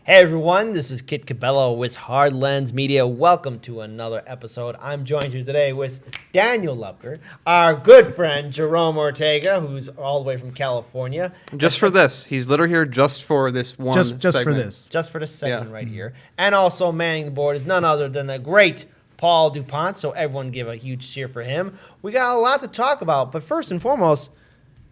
Hey everyone, this is Kit Cabello with Hard Lens Media. Welcome to another episode. I'm joined here today with Daniel Lubker, our good friend Jerome Ortega, who's all the way from California. Just for this. He's literally here just for this one just segment. for this. Just for this segment right here. And also manning the board is none other than the great Paul DuPont, so everyone give a huge cheer for him. We got a lot to talk about, but first and foremost,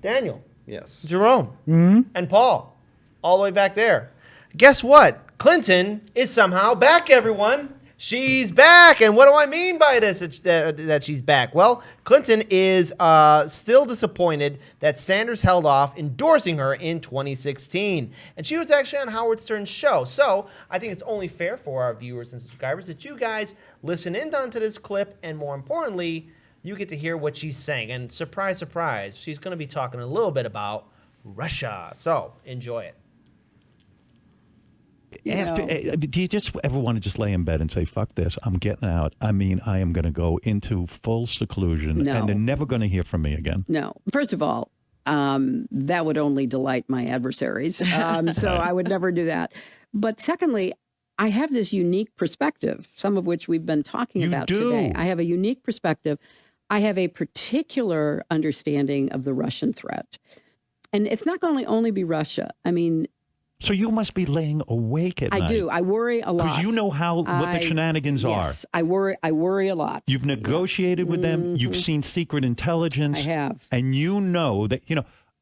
Daniel. Yes. Jerome. And Paul, all the way back there. Guess what? Clinton is somehow back, everyone. She's back. And what do I mean by this, that she's back? Well, Clinton is still disappointed that Sanders held off endorsing her in 2016. And she was actually on Howard Stern's show. So I think it's only fair for our viewers and subscribers that you guys listen in onto this clip. And more importantly, you get to hear what she's saying. And surprise, surprise, she's going to be talking a little bit about Russia. So enjoy it. Do you just ever want to just lay in bed and say, fuck this, I'm getting out? I mean, I am going to go into full seclusion and they're never going to hear from me again. No. First of all, that would only delight my adversaries. So I would never do that. But secondly, I have this unique perspective, some of which we've been talking about today. I have a unique perspective. I have a particular understanding of the Russian threat. And it's not going to only be Russia. I mean, so you must be laying awake at night. I do. I worry a lot. Because you know what the shenanigans are. Yes, I worry a lot. You've negotiated with them. You've seen secret intelligence. I have. And you know that,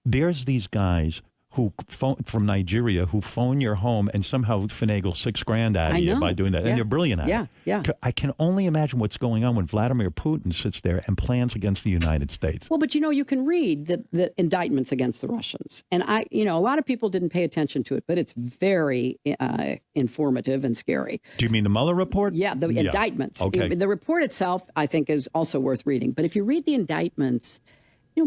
there's these guys who from Nigeria who phone your home and somehow finagle $6,000 out of you by doing that. Yeah. And you're brilliant at it. Yeah. I can only imagine what's going on when Vladimir Putin sits there and plans against the United States. Well, but you can read the indictments against the Russians. And a lot of people didn't pay attention to it, but it's very informative and scary. Do you mean the Mueller report? Yeah, the indictments. Okay. The report itself, I think, is also worth reading. But if you read the indictments,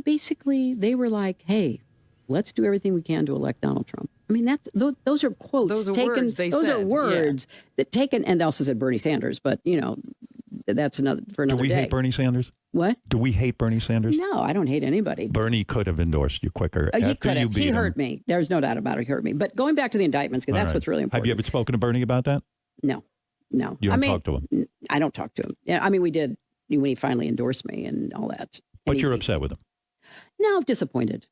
basically they were like, hey, let's do everything we can to elect Donald Trump. I mean, those are quotes. Those are taken. words they those said. are words that taken. And they also said Bernie Sanders, but that's another day. Do we hate Bernie Sanders? What? Do we hate Bernie Sanders? No, I don't hate anybody. Bernie could have endorsed you quicker. He could have. He hurt me. There's no doubt about it. He hurt me. But going back to the indictments, because that's what's really important. Have you ever spoken to Bernie about that? No. You don't talk to him? I don't talk to him. Yeah, I mean, we did when he finally endorsed me and all that. But you're upset with him? No, disappointed.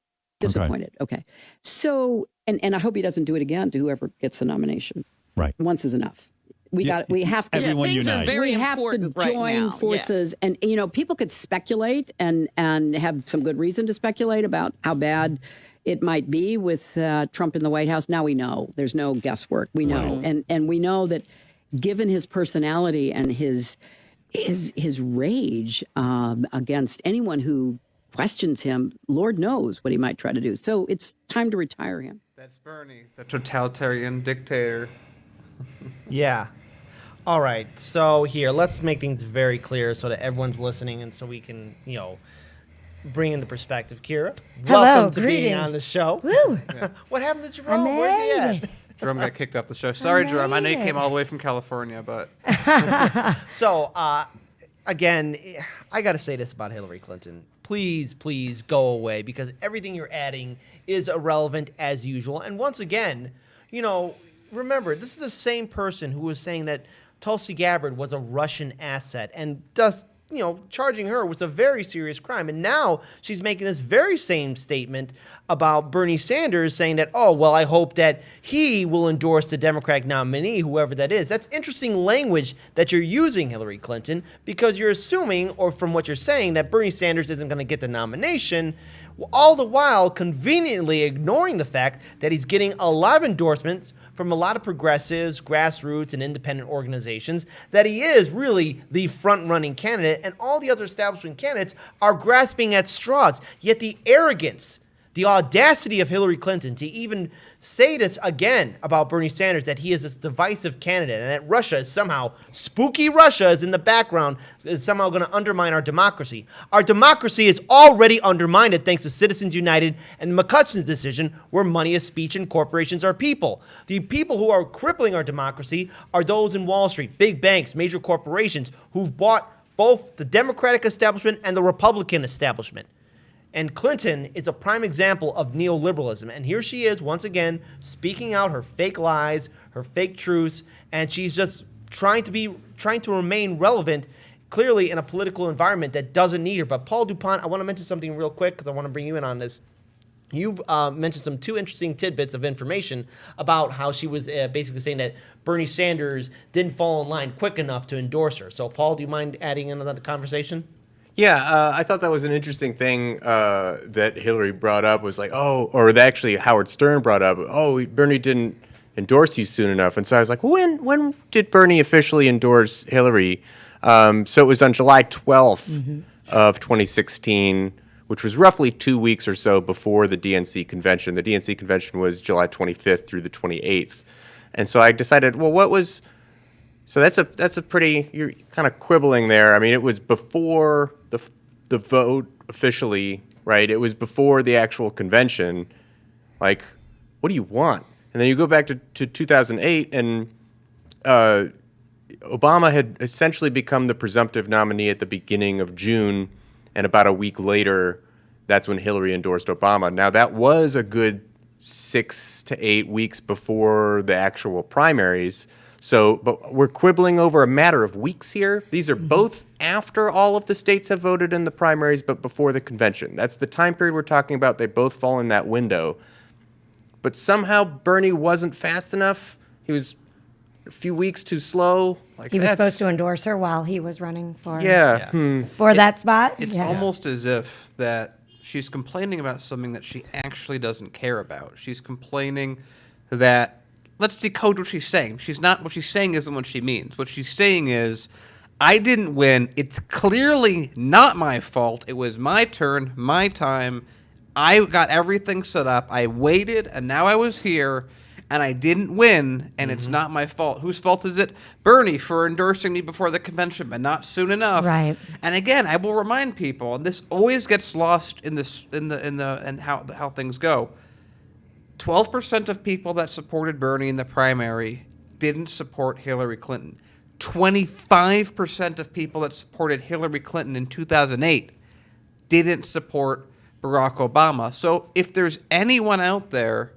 Okay. So, and I hope he doesn't do it again to whoever gets the nomination. Right. Once is enough. We have to. Everyone unite. We have to join forces. And, people could speculate and have some good reason to speculate about how bad it might be with Trump in the White House. Now we know. There's no guesswork. We know. Right. And we know that given his personality and his rage against anyone who questions him, Lord knows what he might try to do. So it's time to retire him. That's Bernie, the totalitarian dictator. Yeah. All right. So here, let's make things very clear so that everyone's listening and so we can, bring in the perspective. Kira, welcome to being on the show. Woo. What happened to Jerome? Where's he at? Jerome got kicked off the show. Sorry, Jerome. I know you came all the way from California, but... So, again, I got to say this about Hillary Clinton. Please go away, because everything you're adding is irrelevant as usual. And once again, remember, this is the same person who was saying that Tulsi Gabbard was a Russian asset and thus, charging her was a very serious crime. And now she's making this very same statement about Bernie Sanders, saying that, oh, well, I hope that he will endorse the Democratic nominee, whoever that is. That's interesting language that you're using, Hillary Clinton, because you're assuming, or from what you're saying, that Bernie Sanders isn't going to get the nomination, all the while conveniently ignoring the fact that he's getting a lot of endorsements from a lot of progressives, grassroots, and independent organizations, that he is really the front-running candidate, and all the other establishment candidates are grasping at straws. Yet the arrogance, the audacity of Hillary Clinton to even say this again about Bernie Sanders, that he is this divisive candidate and that Russia is somehow, spooky Russia is in the background, is somehow going to undermine our democracy. Our democracy is already undermined thanks to Citizens United and McCutcheon's decision, where money is speech and corporations are people. The people who are crippling our democracy are those in Wall Street, big banks, major corporations who've bought both the Democratic establishment and the Republican establishment. And Clinton is a prime example of neoliberalism. And here she is, once again, speaking out her fake lies, her fake truths, and she's just trying to remain relevant, clearly in a political environment that doesn't need her. But Paul DuPont, I want to mention something real quick because I want to bring you in on this. You mentioned two interesting tidbits of information about how she was basically saying that Bernie Sanders didn't fall in line quick enough to endorse her. So, Paul, do you mind adding into that conversation? Yeah, I thought that was an interesting thing that Hillary brought up was like, or that actually Howard Stern brought up, Bernie didn't endorse you soon enough. And so I was like, well, when did Bernie officially endorse Hillary? So it was on July 12th of 2016, which was roughly 2 weeks or so before the DNC convention. The DNC convention was July 25th through the 28th. And so I decided, so that's a pretty, you're kind of quibbling there. I mean, it was before the vote officially, right? It was before the actual convention. Like, what do you want? And then you go back to 2008, and Obama had essentially become the presumptive nominee at the beginning of June, and about a week later, that's when Hillary endorsed Obama. Now, that was a good 6 to 8 weeks before the actual primaries. So, but we're quibbling over a matter of weeks here. These are both after all of the states have voted in the primaries, but before the convention. That's the time period we're talking about. They both fall in that window. But somehow Bernie wasn't fast enough. He was a few weeks too slow. He was supposed to endorse her while he was running for Yeah. that spot. It's almost as if that she's complaining about something that she actually doesn't care about. She's complaining that, let's decode what she's saying. What she's saying isn't what she means. What she's saying is, I didn't win. It's clearly not my fault. It was my turn, my time. I got everything set up. I waited, and now I was here, and I didn't win, and it's not my fault. Whose fault is it? Bernie for endorsing me before the convention, but not soon enough. Right. And again, I will remind people, and this always gets lost in how things go. 12% of people that supported Bernie in the primary didn't support Hillary Clinton. 25% of people that supported Hillary Clinton in 2008 didn't support Barack Obama. So if there's anyone out there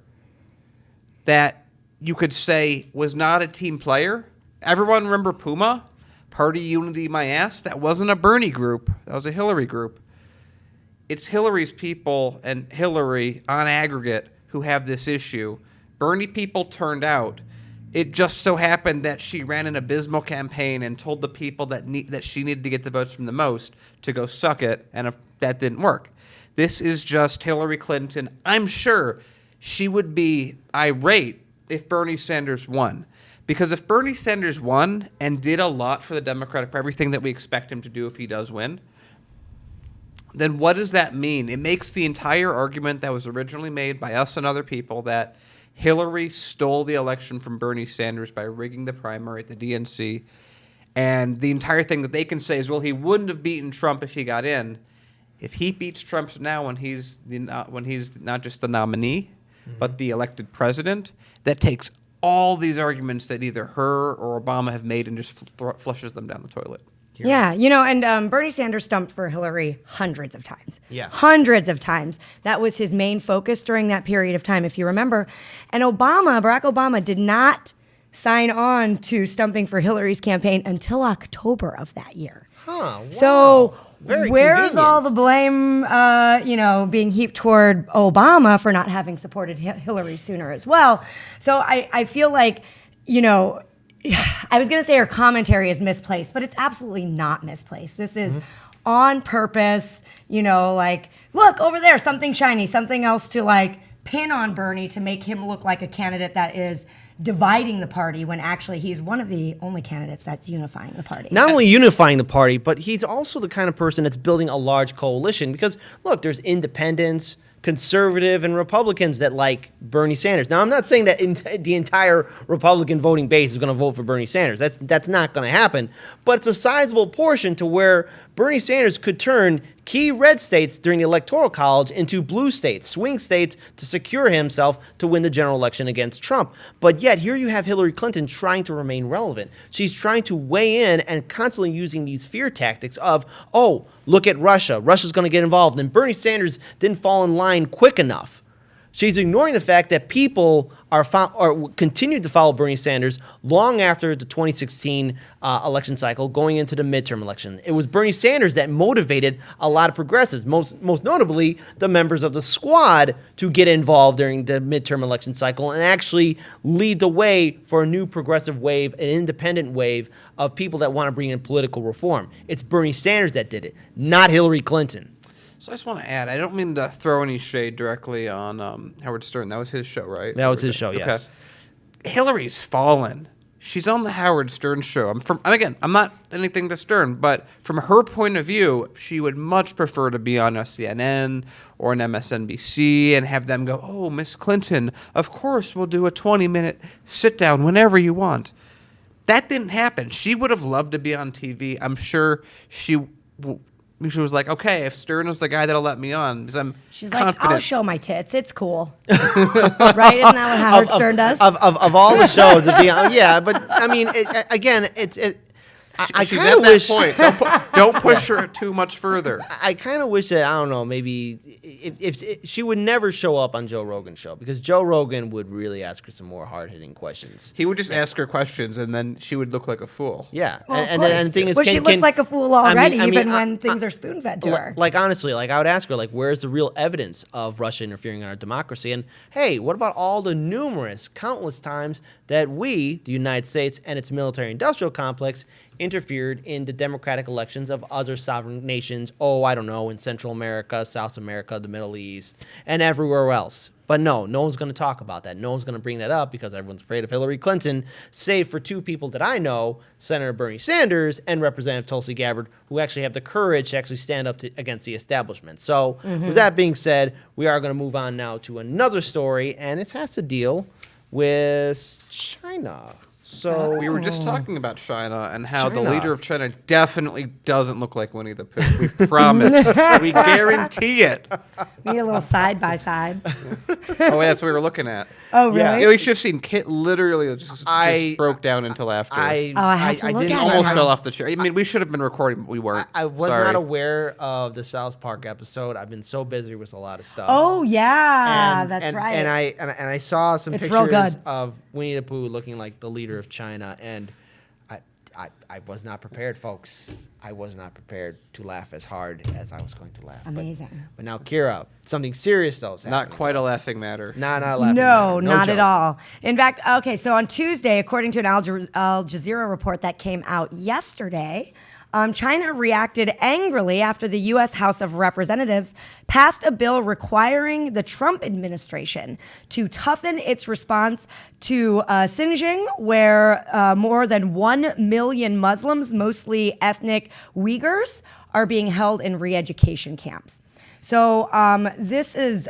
that you could say was not a team player, everyone remember Puma? Party Unity My Ass? That wasn't a Bernie group. That was a Hillary group. It's Hillary's people and Hillary on aggregate who have this issue. Bernie people turned out. It just so happened that she ran an abysmal campaign and told the people that she needed to get the votes from the most to go suck it, and if that didn't work. This is just Hillary Clinton. I'm sure she would be irate if Bernie Sanders won. Because if Bernie Sanders won and did a lot for the Democratic Party, everything that we expect him to do if he does win, then what does that mean? It makes the entire argument that was originally made by us and other people that Hillary stole the election from Bernie Sanders by rigging the primary at the DNC. And the entire thing that they can say is, well, he wouldn't have beaten Trump if he got in. If he beats Trump now when he's not just the nominee, but the elected president, that takes all these arguments that either her or Obama have made and just flushes them down the toilet. Yeah, and Bernie Sanders stumped for Hillary hundreds of times. Yeah. Hundreds of times. That was his main focus during that period of time, if you remember. And Barack Obama, did not sign on to stumping for Hillary's campaign until October of that year. Huh, wow. So Very where's convenient. all the blame, being heaped toward Obama for not having supported Hillary sooner as well? So I feel like, I was going to say her commentary is misplaced, but it's absolutely not misplaced. This is on purpose, look over there, something shiny, something else to pin on Bernie to make him look like a candidate that is dividing the party when actually he's one of the only candidates that's unifying the party. Not only unifying the party, but he's also the kind of person that's building a large coalition because, look, there's independents, conservative, and Republicans that like Bernie Sanders. Now, I'm not saying that the entire Republican voting base is going to vote for Bernie Sanders. That's not going to happen. But it's a sizable portion to where Bernie Sanders could turn key red states during the Electoral College into blue states, swing states, to secure himself to win the general election against Trump. But yet, here you have Hillary Clinton trying to remain relevant. She's trying to weigh in and constantly using these fear tactics of, oh, look at Russia. Russia's going to get involved. And Bernie Sanders didn't fall in line quick enough. She's ignoring the fact that people are continued to follow Bernie Sanders long after the 2016 election cycle, going into the midterm election. It was Bernie Sanders that motivated a lot of progressives, most notably the members of the Squad, to get involved during the midterm election cycle and actually lead the way for a new progressive wave, an independent wave of people that want to bring in political reform. It's Bernie Sanders that did it, not Hillary Clinton. So I just want to add, I don't mean to throw any shade directly on Howard Stern. That was his show, right? That was his show, yes. Hillary's fallen. She's on the Howard Stern show. I'm not anything to Stern, but from her point of view, she would much prefer to be on a CNN or an MSNBC and have them go, oh, Miss Clinton, of course we'll do a 20-minute sit-down whenever you want. That didn't happen. She would have loved to be on TV. I'm sure she was like, okay, if Stern is the guy that'll let me on, because She's confident. like, I'll show my tits. It's cool. Right? Isn't that what Howard Stern does? Of all the shows, yeah, but I mean, I She's kind at of that wish. point. Don't push her too much further. I kind of wish that, I don't know, maybe if she would never show up on Joe Rogan's show, because Joe Rogan would really ask her some more hard-hitting questions. He would just ask her questions, and then she would look like a fool. Yeah, Well, and the thing is, well, she looks like a fool already, even when things are spoon-fed to her. Like, honestly, like, I would ask her, like, where's the real evidence of Russia interfering in our democracy? And hey, what about all the countless times that we, the United States and its military-industrial complex, interfered in the democratic elections of other sovereign nations, in Central America, South America, the Middle East, and everywhere else. But no one's going to talk about that. No one's going to bring that up because everyone's afraid of Hillary Clinton, save for two people that I know, Senator Bernie Sanders and Representative Tulsi Gabbard, who actually have the courage to actually stand up against the establishment. So with that being said, we are going to move on now to another story, and it has to deal with China. So we were just talking about China and how the leader of China definitely doesn't look like Winnie the Pooh. We promise. We guarantee it. We need a little side by side. Oh, that's what we were looking at. Oh, really? Yeah. Yeah, we should have seen Kit literally just broke down into laughter. I have to look didn't at it. Almost now. fell off the chair. I mean, we should have been recording, but we weren't. I was Sorry. not aware of the South Park episode. I've been so busy with a lot of stuff. Oh, yeah, that's right. And I saw some It's real pictures good. of Winnie the Pooh looking like the leader of China, and I was not prepared, folks. I was not prepared to laugh as hard as I was going to laugh. Amazing. But now, Kira, something serious though is Not happening. quite a laughing matter. Not a laughing No, matter. not joke. at all. In fact, okay, so on Tuesday, according to an Al Jazeera report that came out yesterday, China reacted angrily after the U.S. House of Representatives passed a bill requiring the Trump administration to toughen its response to Xinjiang, where more than 1 million Muslims, mostly ethnic Uyghurs, are being held in re-education camps. So this is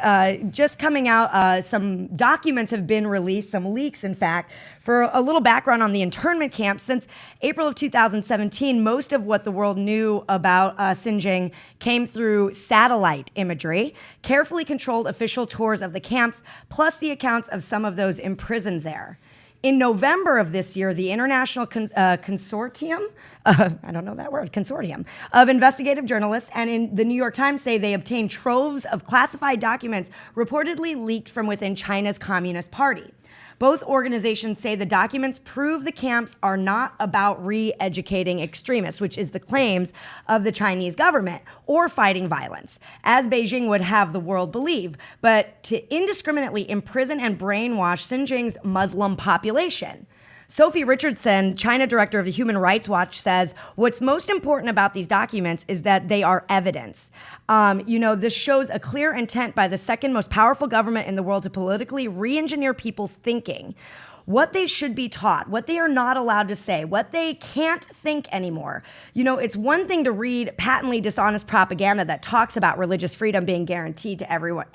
just coming out. Some documents have been released, some leaks, in fact. For a little background on the internment camps, since April of 2017, most of what the world knew about Xinjiang came through satellite imagery, carefully controlled official tours of the camps, plus the accounts of some of those imprisoned there. In November of this year, the International Consortium, I don't know that word, consortium, of investigative journalists and in the New York Times say they obtained troves of classified documents reportedly leaked from within China's Communist Party. Both organizations say the documents prove the camps are not about re-educating extremists, which is the claims of the Chinese government, or fighting violence, as Beijing would have the world believe, but to indiscriminately imprison and brainwash Xinjiang's Muslim population. Sophie Richardson, China director of the Human Rights Watch, says what's most important about these documents is that they are evidence. This shows a clear intent by the second most powerful government in the world to politically re-engineer people's thinking, what they should be taught, what they are not allowed to say, what they can't think anymore. It's one thing to read patently dishonest propaganda that talks about religious freedom being guaranteed to everyone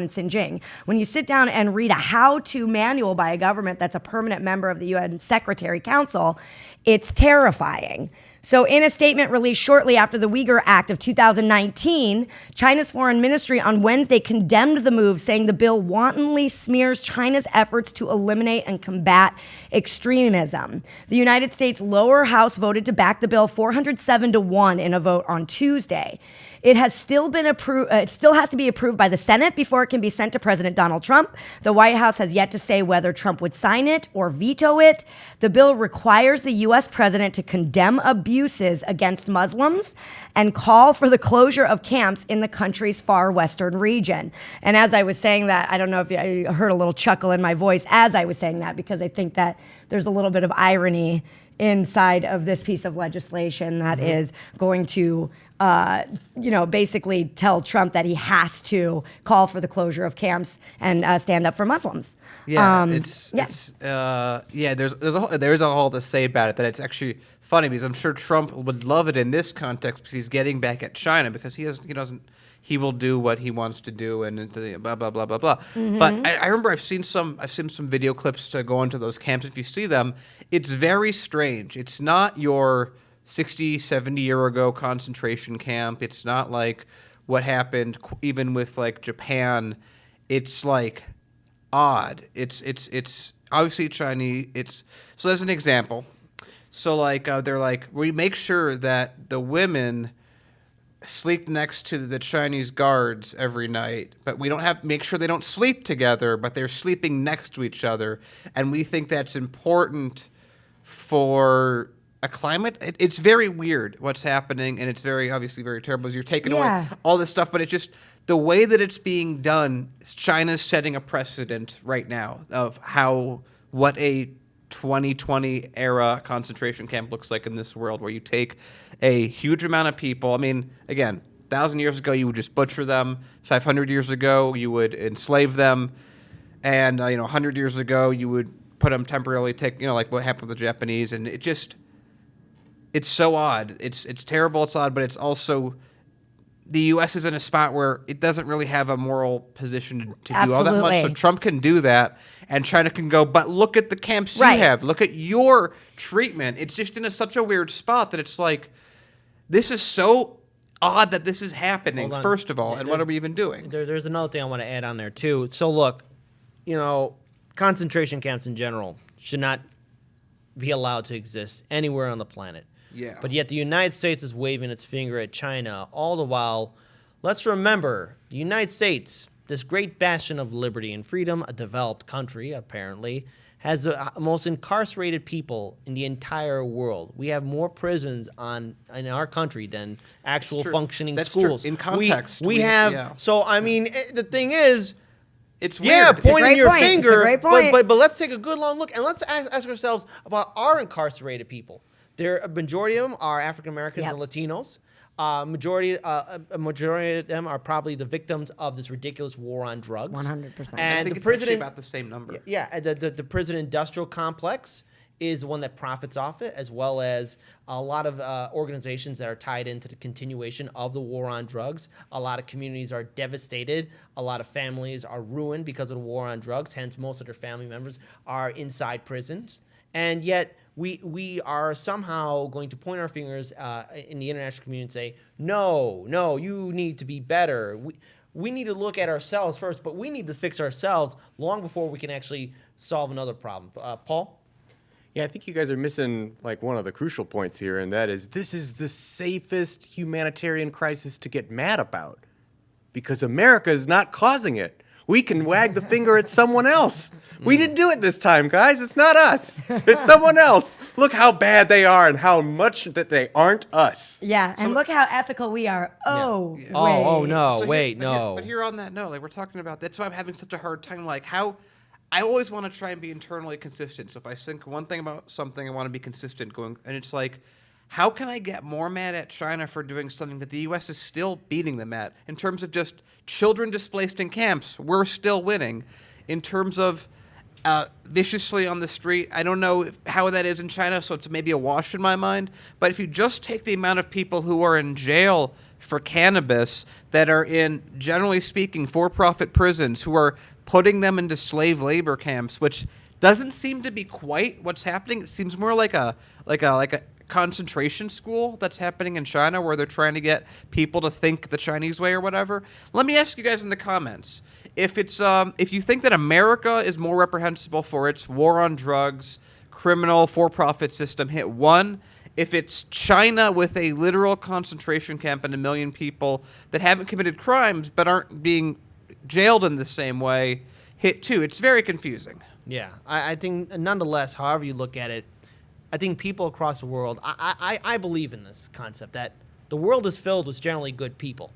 in Xinjiang. When you sit down and read a how-to manual by a government that's a permanent member of the UN Secretary Council, it's terrifying. So, in a statement released shortly after the Uyghur Act of 2019, China's foreign ministry on Wednesday condemned the move, saying the bill wantonly smears China's efforts to eliminate and combat extremism. The United States lower house voted to back the bill 407-1 in a vote on Tuesday. It has still been approved. It still has to be approved by the Senate before it can be sent to President Donald Trump. The White House has yet to say whether Trump would sign it or veto it. The bill requires the U.S. president to condemn abuses against Muslims and call for the closure of camps in the country's far western region. And as I was saying that, I don't know if you heard a little chuckle in my voice as I was saying that, because I think that there's a little bit of irony inside of this piece of legislation that is going to basically tell Trump that he has to call for the closure of camps and stand up for Muslims. Yeah, there's a whole to say about it that it's actually funny, because I'm sure Trump would love it in this context because he's getting back at China, because he will do what he wants to do, and blah blah blah blah blah. But I remember I've seen some video clips to go into those camps. If you see them, it's very strange. It's not your 60, 70 year ago concentration camp. It's not like what happened even with like Japan. It's like odd. It's obviously Chinese. So as an example, so like they're like, we make sure that the women sleep next to the Chinese guards every night, but we don't make sure they don't sleep together, but they're sleeping next to each other, and we think that's important for a climate. It's very weird what's happening, and it's obviously very terrible. As you're taking away all this stuff, but it's just the way that it's being done. China's setting a precedent right now of what a 2020 era concentration camp looks like in this world, where you take a huge amount of people. I mean, again, 1,000 years ago you would just butcher them. 500 years ago you would enslave them, and 100 years ago you would put them temporarily. Like what happened with the Japanese, and it's so odd. It's terrible. It's odd, but it's also the U.S. is in a spot where it doesn't really have a moral position to do all that much. So Trump can do that, and China can go, but look at the camps you have. Look at your treatment. It's just in such a weird spot that it's like, this is so odd that this is happening, first of all, and what are we even doing? There's another thing I want to add on there, too. So, look, concentration camps in general should not be allowed to exist anywhere on the planet. Yeah. But yet the United States is waving its finger at China all the while. Let's remember, the United States, this great bastion of liberty and freedom, a developed country, apparently, has the most incarcerated people in the entire world. We have more prisons in our country than actual functioning schools. True. In context, we have. Yeah. So I mean, the thing is, it's weird. Yeah, pointing your finger. It's a great point. But let's take a good long look, and let's ask ourselves about our incarcerated people. A majority of them are African Americans and Latinos. A majority of them are probably the victims of this ridiculous war on drugs. 100%. And I think the it's prison, actually about the same number. Yeah, the prison industrial complex is the one that profits off it, as well as a lot of organizations that are tied into the continuation of the war on drugs. A lot of communities are devastated. A lot of families are ruined because of the war on drugs. Hence, most of their family members are inside prisons. And yet, we are somehow going to point our fingers in the international community and say, no, you need to be better. We need to look at ourselves first, but we need to fix ourselves long before we can actually solve another problem. Paul? Yeah, I think you guys are missing like one of the crucial points here, and that is this is the safest humanitarian crisis to get mad about because America is not causing it. We can wag the finger at someone else. We didn't do it this time, guys. It's not us. It's someone else. Look how bad they are and how much that they aren't us. Yeah, and look how ethical we are. Oh, Yeah. wait. Oh, no, So But here on that note, like we're talking about, that's why I'm having such a hard time. Like how I always want to try and be internally consistent. So if I think one thing about something, I want to be consistent going, and it's like, how can I get more mad at China for doing something that the U.S. is still beating them at? In terms of just children displaced in camps, we're still winning. In terms of viciously on the street, I don't know how that is in China, so it's maybe a wash in my mind. But if you just take the amount of people who are in jail for cannabis that are in, generally speaking, for-profit prisons, who are putting them into slave labor camps, which doesn't seem to be quite what's happening. It seems more like a concentration school that's happening in China where they're trying to get people to think the Chinese way or whatever. Let me ask you guys in the comments if you think that America is more reprehensible for its war on drugs, criminal for-profit system, hit 1. If it's China with a literal concentration camp and 1 million people that haven't committed crimes but aren't being jailed in the same way, hit 2. It's very confusing. Yeah, I think nonetheless, however you look at it, I think people across the world, I believe in this concept that the world is filled with generally good people.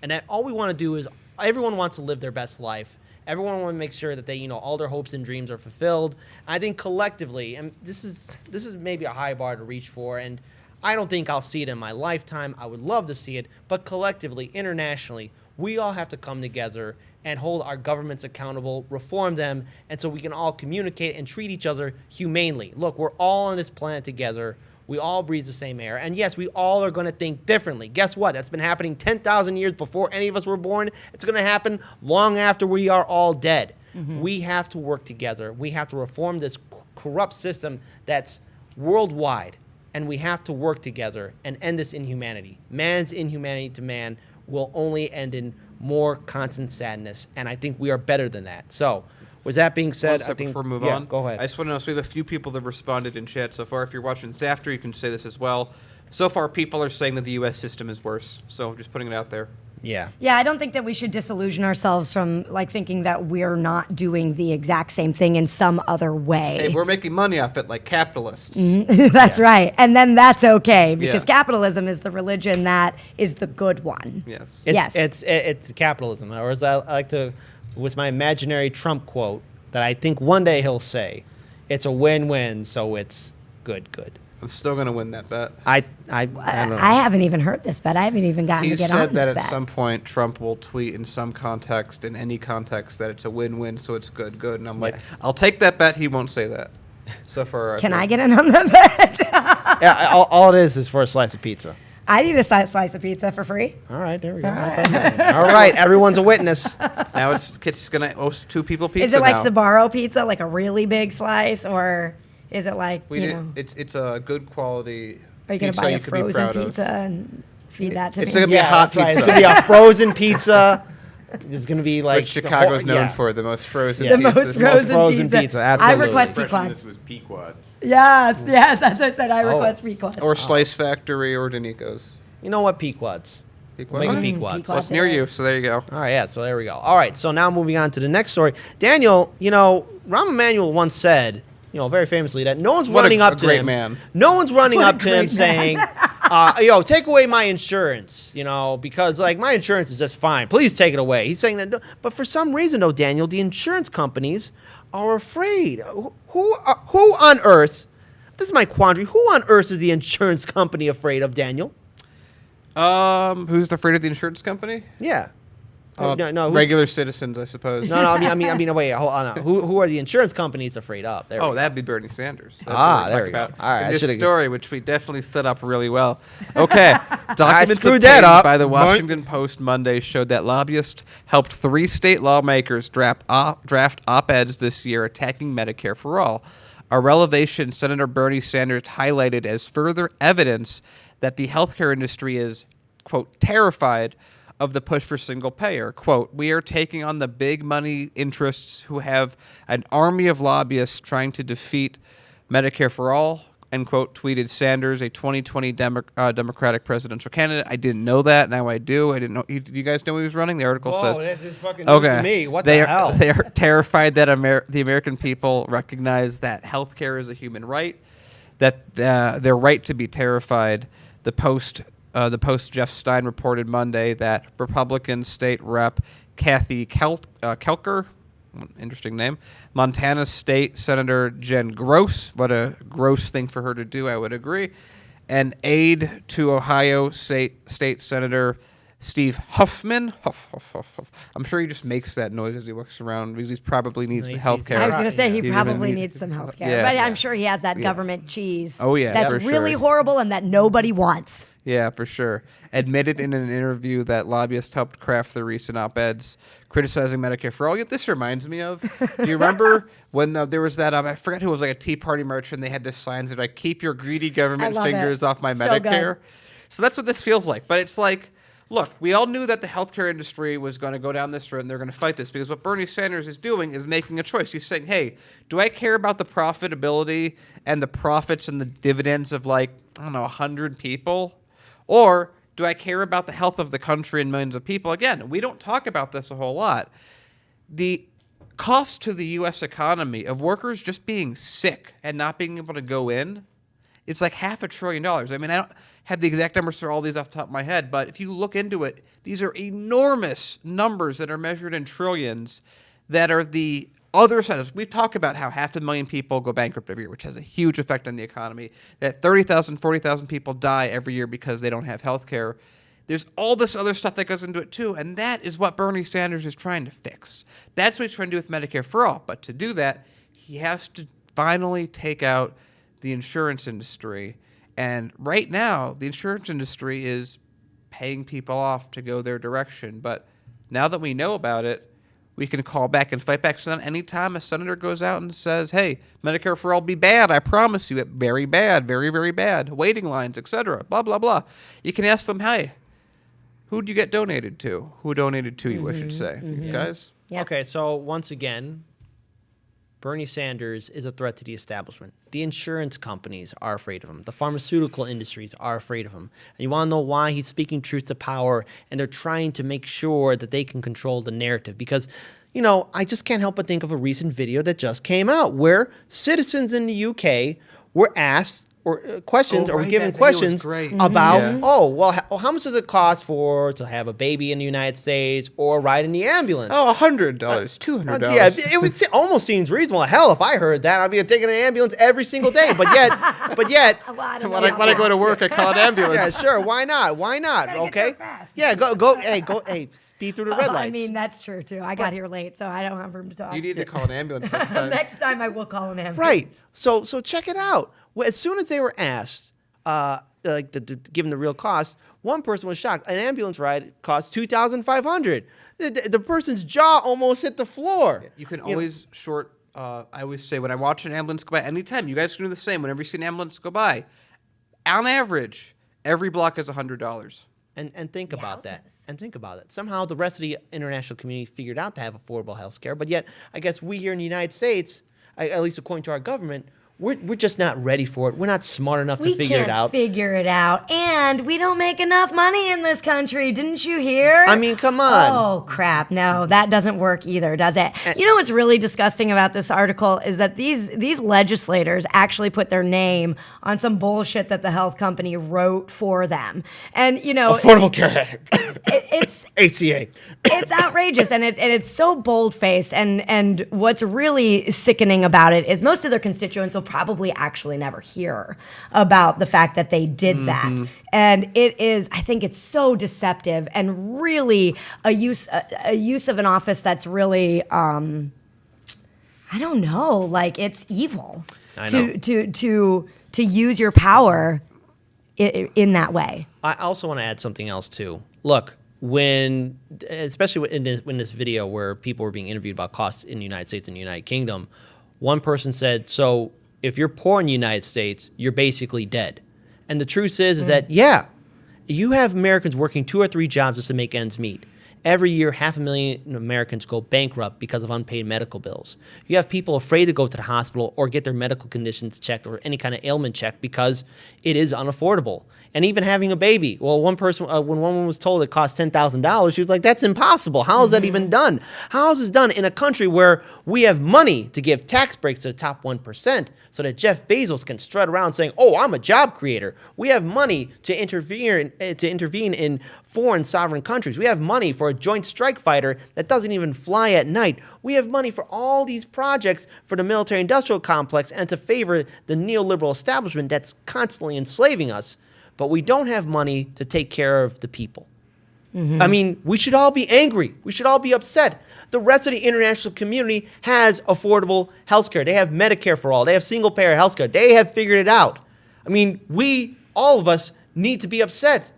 And that all we want to do is, everyone wants to live their best life. Everyone wants to make sure that they, all their hopes and dreams are fulfilled. I think collectively, and this is maybe a high bar to reach for, and I don't think I'll see it in my lifetime. I would love to see it, but collectively, internationally, we all have to come together and hold our governments accountable, reform them, and so we can all communicate and treat each other humanely. Look, we're all on this planet together. We all breathe the same air. And yes, we all are going to think differently. Guess what? That's been happening 10,000 years before any of us were born. It's going to happen long after we are all dead. Mm-hmm. We have to work together. We have to reform this corrupt system that's worldwide. And we have to work together and end this inhumanity. Man's inhumanity to man will only end in more constant sadness. And I think we are better than that. So, with that being said, I think before we move on, go ahead. I just want to know, so we have a few people that responded in chat so far. If you're watching this after, you can say this as well. So far, people are saying that the U.S. system is worse. So just putting it out there. Yeah. Yeah, I don't think that we should disillusion ourselves from thinking that we're not doing the exact same thing in some other way. Hey, we're making money off it like capitalists. Mm-hmm. That's right. And then that's okay because capitalism is the religion that is the good one. Yes. It's capitalism. Or as I like to, with my imaginary Trump quote that I think one day he'll say, it's a win-win, so it's good. I'm still going to win that bet. I don't know. I haven't even heard this bet. I haven't even gotten to get on this bet. He said that at some point Trump will tweet in some context, in any context, that it's a win-win, so it's good. And I'm like, I'll take that bet. He won't say that. So far, Can I get in on the bet? Yeah, all it is for a slice of pizza. I need a slice of pizza for free. All right, there we go. All right, everyone's a witness. Now it's going to host 2 people pizza. Is it like now. Sbarro pizza, like a really big slice, or is it like It's a good quality. Are you going to buy a frozen pizza and feed that to me? It's going to be a hot pizza. Right. It's going to be a frozen pizza. It's going to be like what Chicago's known for, the most frozen the pizzas. most frozen pizza. Absolutely. I request Impression Pequod. This was Pequod. Yes, that's what I said. I request Pequod. Or Slice Factory or Danico's. You know what? Pequods. We'll make Pequods. Well, it's near you, so there you go. All right, yeah, so there we go. All right, so now moving on to the next story. Daniel, Rahm Emanuel once said, very famously, that no one's running up to him. Man. No one's running up to him saying, take away my insurance, because my insurance is just fine. Please take it away. He's saying that, but for some reason, though, Daniel, the insurance companies are afraid. Who on earth? This is my quandary. Who on earth is the insurance company afraid of, Daniel? Who's afraid of the insurance company? Yeah. No, regular citizens, I suppose. No. I mean. Wait. Hold on. Who are the insurance companies afraid of? That'd be Bernie Sanders. That's there we go. All right. This story, which we definitely set up really well. Okay. Documents screwed obtained that up by the Washington Post Monday showed that lobbyists helped 3 state lawmakers draft op-eds this year attacking Medicare for All. A revelation Senator Bernie Sanders highlighted as further evidence that the healthcare industry is, quote, terrified of the push for single payer. Quote, we are taking on the big money interests who have an army of lobbyists trying to defeat Medicare for All, end quote, tweeted Sanders, a 2020 Democratic presidential candidate. I didn't know that. Now I do. I didn't know. Do you guys know he was running? The article says. That's just fucking news to me. What the hell? They are terrified that the American people recognize that healthcare is a human right, that their right to be terrified. The Post Jeff Stein reported Monday that Republican State Rep. Kathy Kelker, interesting name, Montana State Senator Jen Gross, what a gross thing for her to do, I would agree, and aide to Ohio State Senator Steve Huffman. Huff. I'm sure he just makes that noise as he walks around because he probably needs the health care. I was going to say he probably needs some health care. But I'm sure he has that government cheese. Oh, yeah. That's really horrible and that nobody wants. Yeah, for sure. Admitted in an interview that lobbyists helped craft the recent op-eds criticizing Medicare for all. This reminds me of, do you remember when there was that, I forget who it was, like a Tea Party march, and they had this signs that like, keep your greedy government love fingers it. off my So Medicare. good. So that's what this feels like. But it's like, look, we all knew that the healthcare industry was going to go down this road and they're going to fight this because what Bernie Sanders is doing is making a choice. He's saying, hey, do I care about the profitability and the profits and the dividends of like, I don't know, 100 people? Or do I care about the health of the country and millions of people? Again, we don't talk about this a whole lot. The cost to the U.S. economy of workers just being sick and not being able to go in, it's like $500 billion. I mean, I don't have the exact numbers for all these off the top of my head, but if you look into it, these are enormous numbers that are measured in trillions that are the other side of. We've talked about how 500,000 people go bankrupt every year, which has a huge effect on the economy, that 30,000, 40,000 people die every year because they don't have health care. There's all this other stuff that goes into it too, and that is what Bernie Sanders is trying to fix. That's what he's trying to do with Medicare for all. But to do that, he has to finally take out the insurance industry. And right now, the insurance industry is paying people off to go their direction. But now that we know about it, we can call back and fight back. So then anytime a senator goes out and says, hey, Medicare for all be bad, I promise you it, very bad, very, very bad, waiting lines, etc., blah, blah, blah, you can ask them, hey, who'd you get donated to? Who donated to you, I should say. Guys? Yep. Okay, so once again, Bernie Sanders is a threat to the establishment. The insurance companies are afraid of him. The pharmaceutical industries are afraid of him. And you want to know why? He's speaking truth to power, and they're trying to make sure that they can control the narrative. Because, you know, I just can't help but think of a recent video that just came out where citizens in the UK were asked or questions, Oh, or were right, given that video was questions great. about, Yeah. oh, well, how much does it cost to have a baby in the United States or ride in the ambulance? Oh, $100, $200. Yeah, it almost seems reasonable. Hell, if I heard that, I'd be taking an ambulance every single day. But yet, Well, I don't know When I about go to that. work, I call an ambulance. yeah, sure, why not? Why not? Gotta get Okay, there fast. yeah, hey, speed through the red Well, lights. I mean, that's true too. I got here late, so I don't have room to talk. You need to call an ambulance next time. Next time I will call an ambulance. Right. So check it out. As soon as they were asked, given the real cost, one person was shocked. An ambulance ride costs $2,500. The person's jaw almost hit the floor. You can always short. I always say when I watch an ambulance go by, anytime you guys can do the same. Whenever you see an ambulance go by, on average, every block is $100. And think about that. And think about it. Somehow the rest of the international community figured out to have affordable health care, but yet I guess we here in the United States, at least according to our government, we're just not ready for it. We're not smart enough to figure it out. We can't figure it out. And we don't make enough money in this country. Didn't you hear? I mean, come on. Oh, crap. No, that doesn't work either, does it? You know what's really disgusting about this article is that these legislators actually put their name on some bullshit that the health company wrote for them. And, you know, Affordable Care Act. it's HCA. it's outrageous, and it's so bold-faced, and what's really sickening about it is most of their constituents will probably actually never hear about the fact that they did that, and I think it's so deceptive and really a use of an office that's really I don't know, like it's evil I know. to use your power in that way. I also want to add something else too. Look, especially in this video where people were being interviewed about costs in the United States and the United Kingdom, one person said, so if you're poor in the United States, you're basically dead. And the truth is that, yeah, you have Americans working 2 or 3 jobs just to make ends meet. Every year, 500,000 Americans go bankrupt because of unpaid medical bills. You have people afraid to go to the hospital or get their medical conditions checked or any kind of ailment checked because it is unaffordable. And even having a baby. Well, one person, when one woman was told it cost $10,000, she was like, that's impossible. How is that even done? How is this done in a country where we have money to give tax breaks to the top 1% so that Jeff Bezos can strut around saying, oh, I'm a job creator. We have money to intervene in foreign sovereign countries. We have money for a joint strike fighter that doesn't even fly at night. We have money for all these projects for the military-industrial complex and to favor the neoliberal establishment that's constantly enslaving us. But we don't have money to take care of the people. I mean, we should all be angry. We should all be upset. The rest of the international community has affordable health care. They have Medicare for all. They have single-payer health care. They have figured it out. I mean, all of us need to be upset.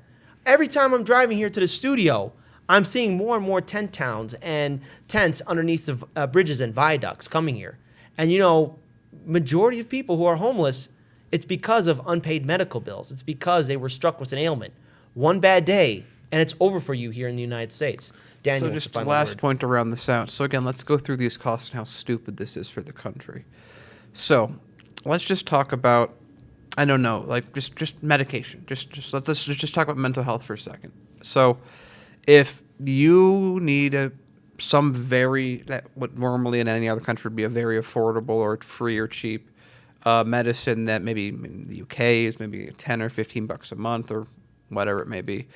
Every time I'm driving here to the studio, I'm seeing more and more tent towns and tents underneath the bridges and viaducts coming here. And, you know, majority of people who are homeless, it's because of unpaid medical bills. It's because they were struck with an ailment. One bad day, and it's over for you here in the United States. Daniel, so just the last point around this out. So again, let's go through these costs and how stupid this is for the country. So let's just talk about, I don't know, like just medication. Let's just talk about mental health for a second. So if you need what normally in any other country would be a very affordable or free or cheap medicine that maybe in the UK is maybe 10 or 15 bucks a month or whatever it may be.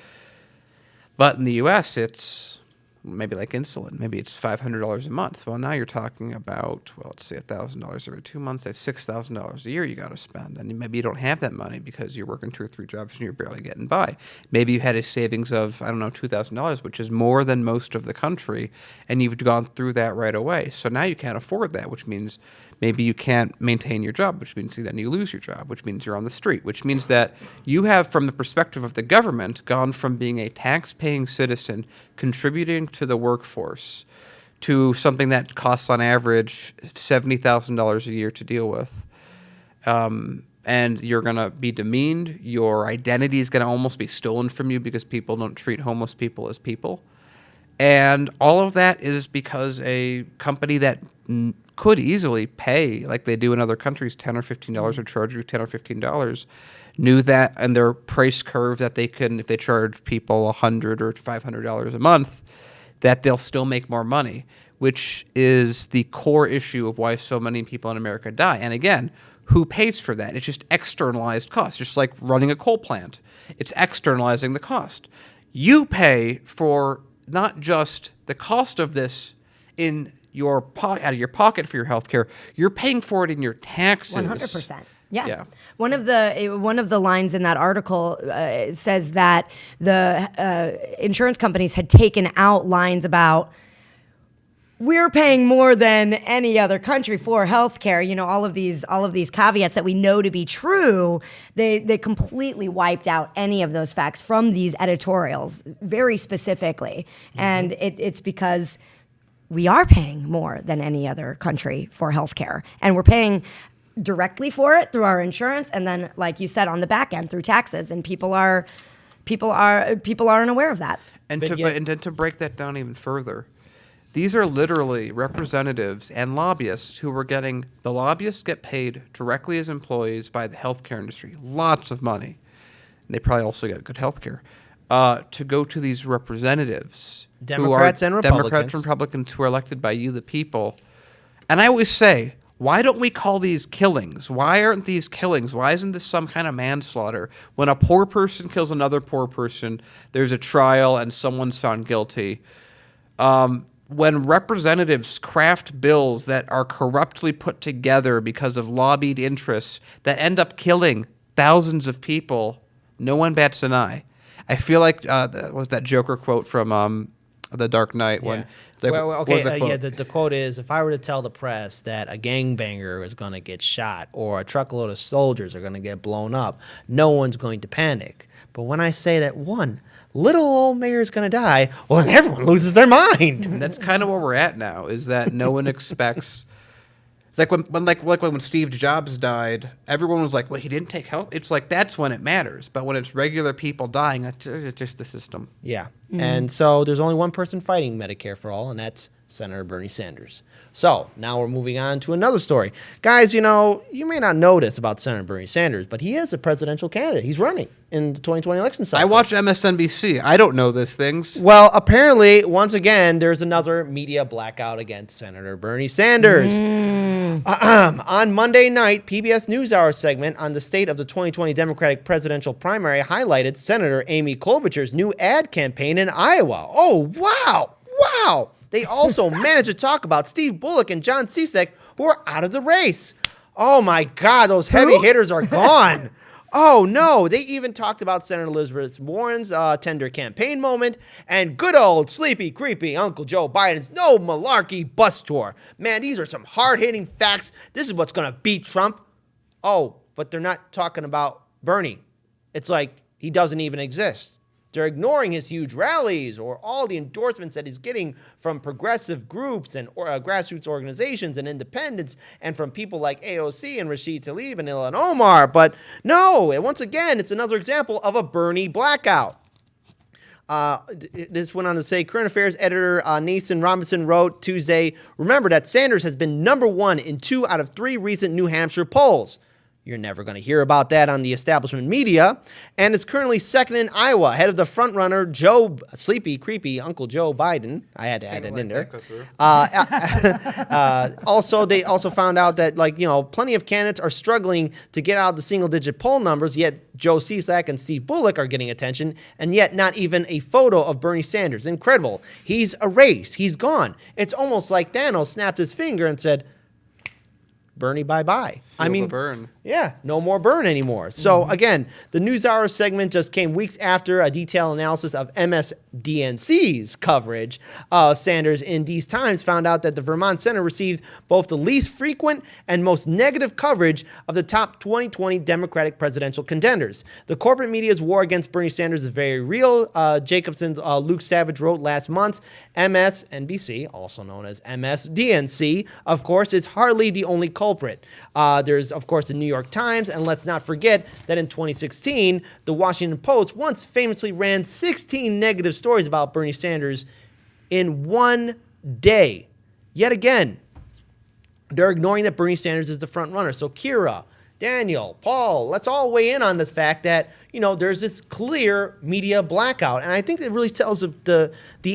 But in the US, it's maybe like insulin. Maybe it's $500 a month. Well, now you're talking about, well, let's say $1,000 every 2 months. That's $6,000 a year you got to spend. And maybe you don't have that money because you're working 2 or 3 jobs and you're barely getting by. Maybe you had a savings of, I don't know, $2,000, which is more than most of the country, and you've gone through that right away. So now you can't afford that, which means maybe you can't maintain your job, which means then you lose your job, which means you're on the street, which means that you have, from the perspective of the government, gone from being a tax-paying citizen contributing to the workforce to something that costs on average $70,000 a year to deal with. And you're going to be demeaned. Your identity is going to almost be stolen from you because people don't treat homeless people as people. And all of that is because a company that could easily pay, like they do in other countries, $10 or $15 or charge you $10 or $15, knew that in their price curve that they can, if they charge people $100 or $500 a month, that they'll still make more money, which is the core issue of why so many people in America die. And again, who pays for that? It's just externalized costs, just like running a coal plant. It's externalizing the cost. You pay for not just the cost of this in your out of your pocket for your health care, you're paying for it in your taxes. 100%. Yeah. One of the lines in that article says that the insurance companies had taken out lines about we're paying more than any other country for healthcare. You know, all of these caveats that we know to be true. They completely wiped out any of those facts from these editorials very specifically, and it's because we are paying more than any other country for healthcare, and we're paying directly for it through our insurance, and then, like you said, on the back end through taxes, and people aren't aware of that. And to break that down even further, these are literally representatives and lobbyists who were getting, the lobbyists get paid directly as employees by the healthcare industry, lots of money, and they probably also get good healthcare, to go to these representatives, Democrats and Republicans who are elected by you, the people. And I always say, why don't we call these killings? Why aren't these killings? Why isn't this some kind of manslaughter? When a poor person kills another poor person, there's a trial and someone's found guilty. When representatives craft bills that are corruptly put together because of lobbied interests that end up killing thousands of people, no one bats an eye. I feel like was that Joker quote from The Dark Knight? Yeah. Like, the quote is, if I were to tell the press that a gangbanger is going to get shot or a truckload of soldiers are going to get blown up, no one's going to panic. But when I say that one little old mayor is going to die, well, then everyone loses their mind. And that's kind of where we're at now, is that no one expects... It's like when Steve Jobs died, everyone was like, well, he didn't take health. It's like, that's when it matters. But when it's regular people dying, it's just the system. Yeah. And so there's only one person fighting Medicare for all, and that's Senator Bernie Sanders. So now we're moving on to another story. Guys, you know, you may not know this about Senator Bernie Sanders, but he is a presidential candidate. He's running in the 2020 election cycle. I watch MSNBC. I don't know these things. Well, apparently, once again, there's another media blackout against Senator Bernie Sanders. On Monday night, PBS NewsHour segment on the state of the 2020 Democratic presidential primary highlighted Senator Amy Klobuchar's new ad campaign in Iowa. Oh, wow. Wow. They also managed to talk about Steve Bullock and John Cisak, who are out of the race. Oh, my God, those heavy hitters are gone. Oh, no. They even talked about Senator Elizabeth Warren's tender campaign moment and good old sleepy, creepy Uncle Joe Biden's no malarkey bus tour. Man, these are some hard-hitting facts. This is what's going to beat Trump. Oh, but they're not talking about Bernie. It's like He doesn't even exist. They're ignoring his huge rallies or all the endorsements that he's getting from progressive groups and grassroots organizations and independents and from people like AOC and Rashid Tlaib and Ilhan Omar. But no, and once again, it's another example of a Bernie blackout. This went on to say, current affairs editor Nathan Robinson wrote Tuesday, remember that Sanders has been number 1 in 2 out of 3 recent New Hampshire polls. You're never going to hear about that on the establishment media. And is currently second in Iowa, ahead of the frontrunner sleepy, creepy Uncle Joe Biden. I had to add it in there. They also found out that, plenty of candidates are struggling to get out the single-digit poll numbers, yet Joe Cislak and Steve Bullock are getting attention, and yet not even a photo of Bernie Sanders. Incredible. He's erased. He's gone. It's almost like Thanos snapped his finger and said, Bernie, bye-bye. Feel the burn. Yeah, no more burn anymore. So, again, the NewsHour segment just came weeks after a detailed analysis of MSDNC's coverage of Sanders in these times found out that the Vermont Center received both the least frequent and most negative coverage of the top 2020 Democratic presidential contenders. The corporate media's war against Bernie Sanders is very real. Jacobson's Luke Savage wrote last month, MSNBC, also known as MSDNC, of course, is hardly the only culprit. There's, of course, the New York Times, and let's not forget that in 2016, the Washington Post once famously ran 16 negative stories about Bernie Sanders in one day. Yet again, they're ignoring that Bernie Sanders is the front runner. So Kira, Daniel, Paul, let's all weigh in on the fact that, there's this clear media blackout. And I think it really tells the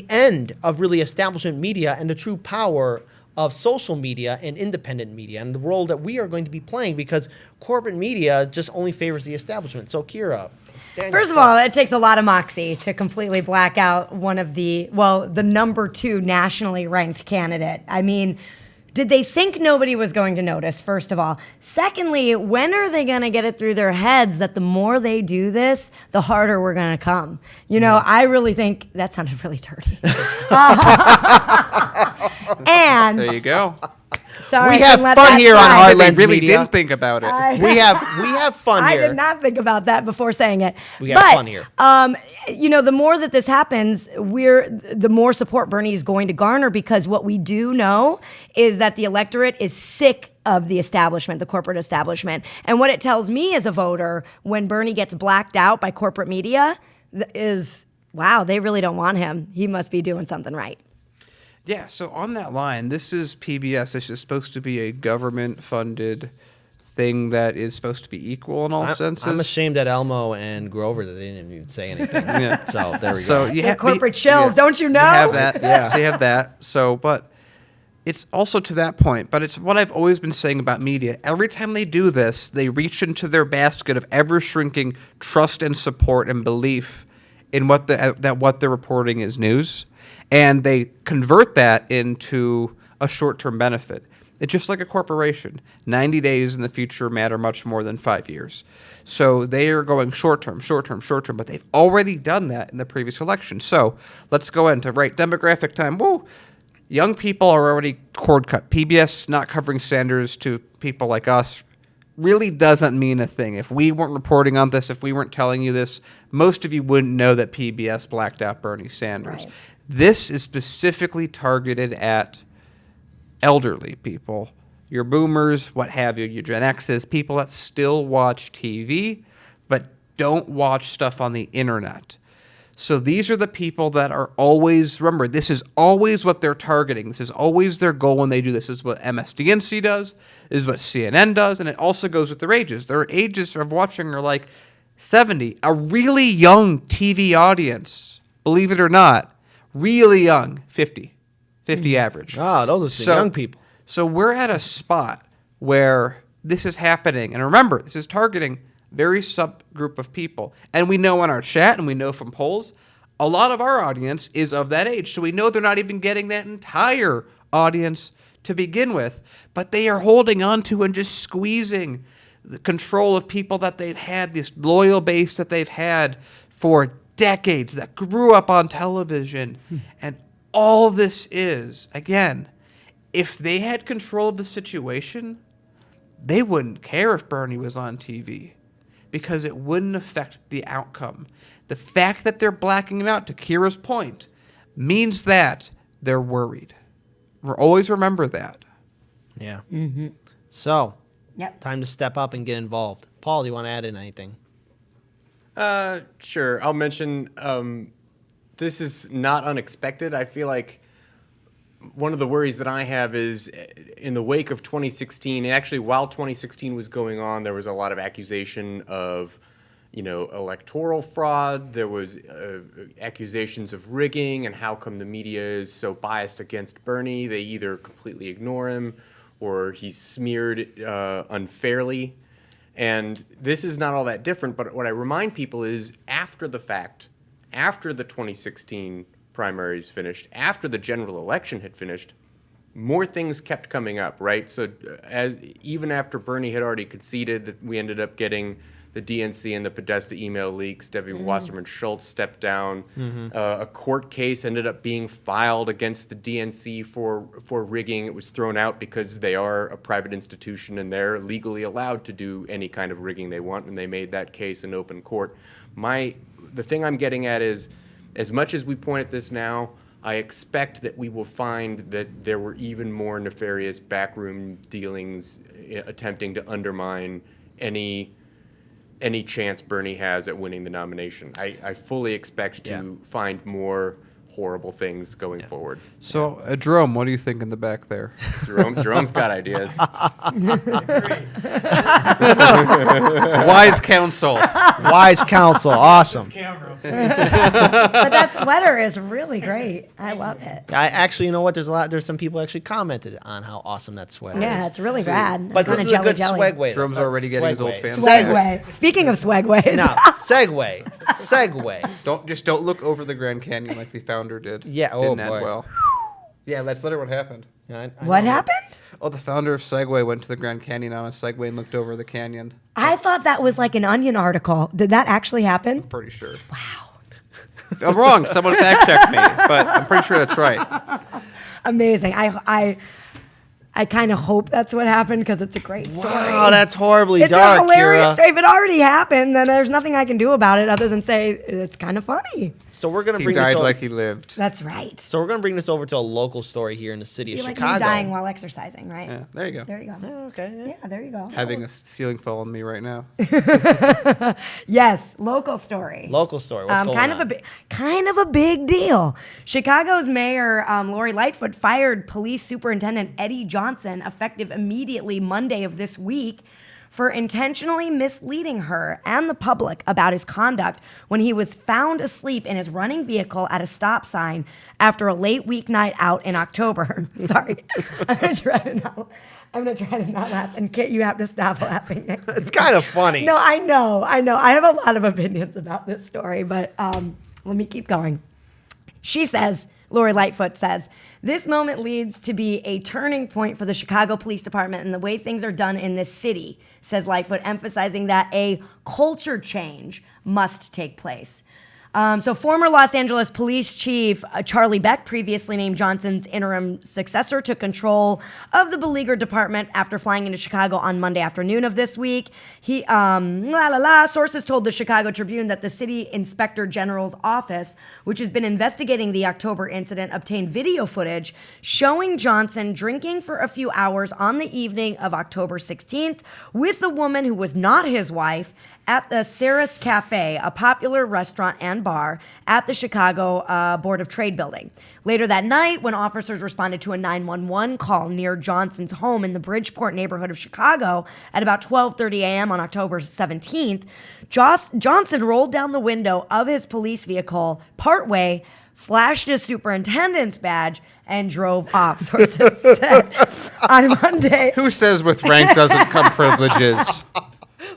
end of really establishment media and the true power of social media and independent media and the role that we are going to be playing, because corporate media just only favors the establishment. So, Kira. Daniel, first of all, it takes a lot of moxie to completely black out the number 2 nationally ranked candidate. I mean, did they think nobody was going to notice, first of all? Secondly, when are they going to get it through their heads that the more they do this, the harder we're going to come? I really think that sounded really dirty. And there you go. Sorry, we have fun here on Heartland really Media. didn't think about it. We have fun here. I did not think about that before saying it. We have fun here. The more that this happens, the more support Bernie is going to garner, because what we do know is that the electorate is sick of the establishment, the corporate establishment. And what it tells me as a voter when Bernie gets blacked out by corporate media is, wow, they really don't want him. He must be doing something right. Yeah, so on that line, this is PBS. This is supposed to be a government-funded thing that is supposed to be equal in all senses. I'm ashamed at Elmo and Grover that they didn't even say anything. Yeah. So there we go. So you have corporate shells, don't you know? You have that. Yeah. So you have that. So, but it's also to that point. But it's what I've always been saying about media. Every time they do this, they reach into their basket of ever-shrinking trust and support and belief in what they're reporting is news. And they convert that into a short-term benefit. It's just like a corporation. 90 days in the future matter much more than 5 years. So they are going short-term, but they've already done that in the previous election. So let's go into demographic time. Woo! Young people are already cord cut. PBS not covering Sanders to people like us really doesn't mean a thing. If we weren't reporting on this, if we weren't telling you this, most of you wouldn't know that PBS blacked out Bernie Sanders. Right. This is specifically targeted at elderly people, your boomers, what have you, your Gen X's, people that still watch TV but don't watch stuff on the internet. So these are the people that are always, remember, this is always what they're targeting. This is always their goal when they do this. This is what MSDNC does, this is what CNN does, and it also goes with their ages. Their ages of watching are like 70, a really young TV audience, believe it or not. Really young, 50 average. Ah, those are young people. So we're at a spot where this is happening. And remember, this is targeting very subgroup of people. And we know on our chat, and we know from polls, a lot of our audience is of that age. So we know they're not even getting that entire audience to begin with. But they are holding on to and just squeezing the control of people that they've had, this loyal base that they've had for decades, that grew up on television. And all this is, again, if they had control of the situation, they wouldn't care if Bernie was on TV. because it wouldn't affect the outcome. The fact that they're blacking him out, to Kira's point, means that they're worried. Always remember that. Yeah. Mm-hmm. So, Yep. time to step up and get involved. Paul, do you want to add in anything? Sure. I'll mention this is not unexpected. I feel like one of the worries that I have is in the wake of 2016, and actually while 2016 was going on, there was a lot of accusation of, electoral fraud. There was accusations of rigging, and how come the media is so biased against Bernie? They either completely ignore him or he's smeared unfairly. And this is not all that different, but what I remind people is after the fact, after the 2016 primaries finished, after the general election had finished, more things kept coming up, right? So even after Bernie had already conceded, that we ended up getting the DNC and the Podesta email leaks. Debbie Wasserman Schultz stepped down. A court case ended up being filed against the DNC for rigging. It was thrown out because they are a private institution and they're legally allowed to do any kind of rigging they want, and they made that case in open court. The thing I'm getting at is, as much as we point at this now, I expect that we will find that there were even more nefarious backroom dealings attempting to undermine any chance Bernie has at winning the nomination. I fully expect to find more horrible things going forward. So, Jerome, what do you think in the back there? Jerome's got ideas. Wise counsel. Wise counsel. Awesome. But that sweater is really great. I love it. Actually, you know what? There's some people actually commented on how awesome that sweater is. Yeah, it's really rad. But this is a good segue. Jerome's already getting his old fan. Swagway. Speaking of swagways. Now, segue. Don't look over the Grand Canyon like the founder did. Yeah, Didn't oh, end boy. well. Yeah, that's literally what happened. I What know. happened? Oh, the founder of Segway went to the Grand Canyon on a Segway and looked over the canyon. I thought that was like an Onion article. Did that actually happen? Pretty sure. Wow. If I'm wrong, someone fact check me, but I'm pretty sure that's right. Amazing. I kind of hope that's what happened because it's a great story. Wow, that's horribly It's dark, a hilarious Kira. story. If it already happened, then there's nothing I can do about it other than say it's kind of funny. So we're gonna He bring died this over. like he lived. That's right. So we're gonna bring this over to a local story here in the city of You're like Chicago. me dying while exercising, right? Yeah, there you go. There you go. Okay. Yeah. Yeah, there you go. Having a ceiling fall on me right now. Yes, local story. Local story. What's going kind on? of a big deal. Chicago's mayor Lori Lightfoot fired police superintendent Eddie Johnson effective immediately Monday of this week for intentionally misleading her and the public about his conduct when he was found asleep in his running vehicle at a stop sign after a late weeknight out in October. Sorry, I'm gonna try to not laugh, and Kit, you have to stop laughing. It's kind of funny. No, I know. I have a lot of opinions about this story, but let me keep going. She says, Lori Lightfoot says, this moment leads to be a turning point for the Chicago Police Department and the way things are done in this city, says Lightfoot, emphasizing that a culture change must take place. So former Los Angeles Police Chief Charlie Beck, previously named Johnson's interim successor, took control of the beleaguered department after flying into Chicago on Monday afternoon of this week. Sources told the Chicago Tribune that the city inspector general's office, which has been investigating the October incident, obtained video footage showing Johnson drinking for a few hours on the evening of October 16th with a woman who was not his wife at the Sarah's Cafe, a popular restaurant and bar at the Chicago Board of Trade building. Later that night, when officers responded to a 911 call near Johnson's home in the Bridgeport neighborhood of Chicago at about 12:30 a.m. on October 17th, Johnson rolled down the window of his police vehicle partway, flashed his superintendent's badge, and drove off, sources said. On Monday... Who says with rank doesn't come privileges?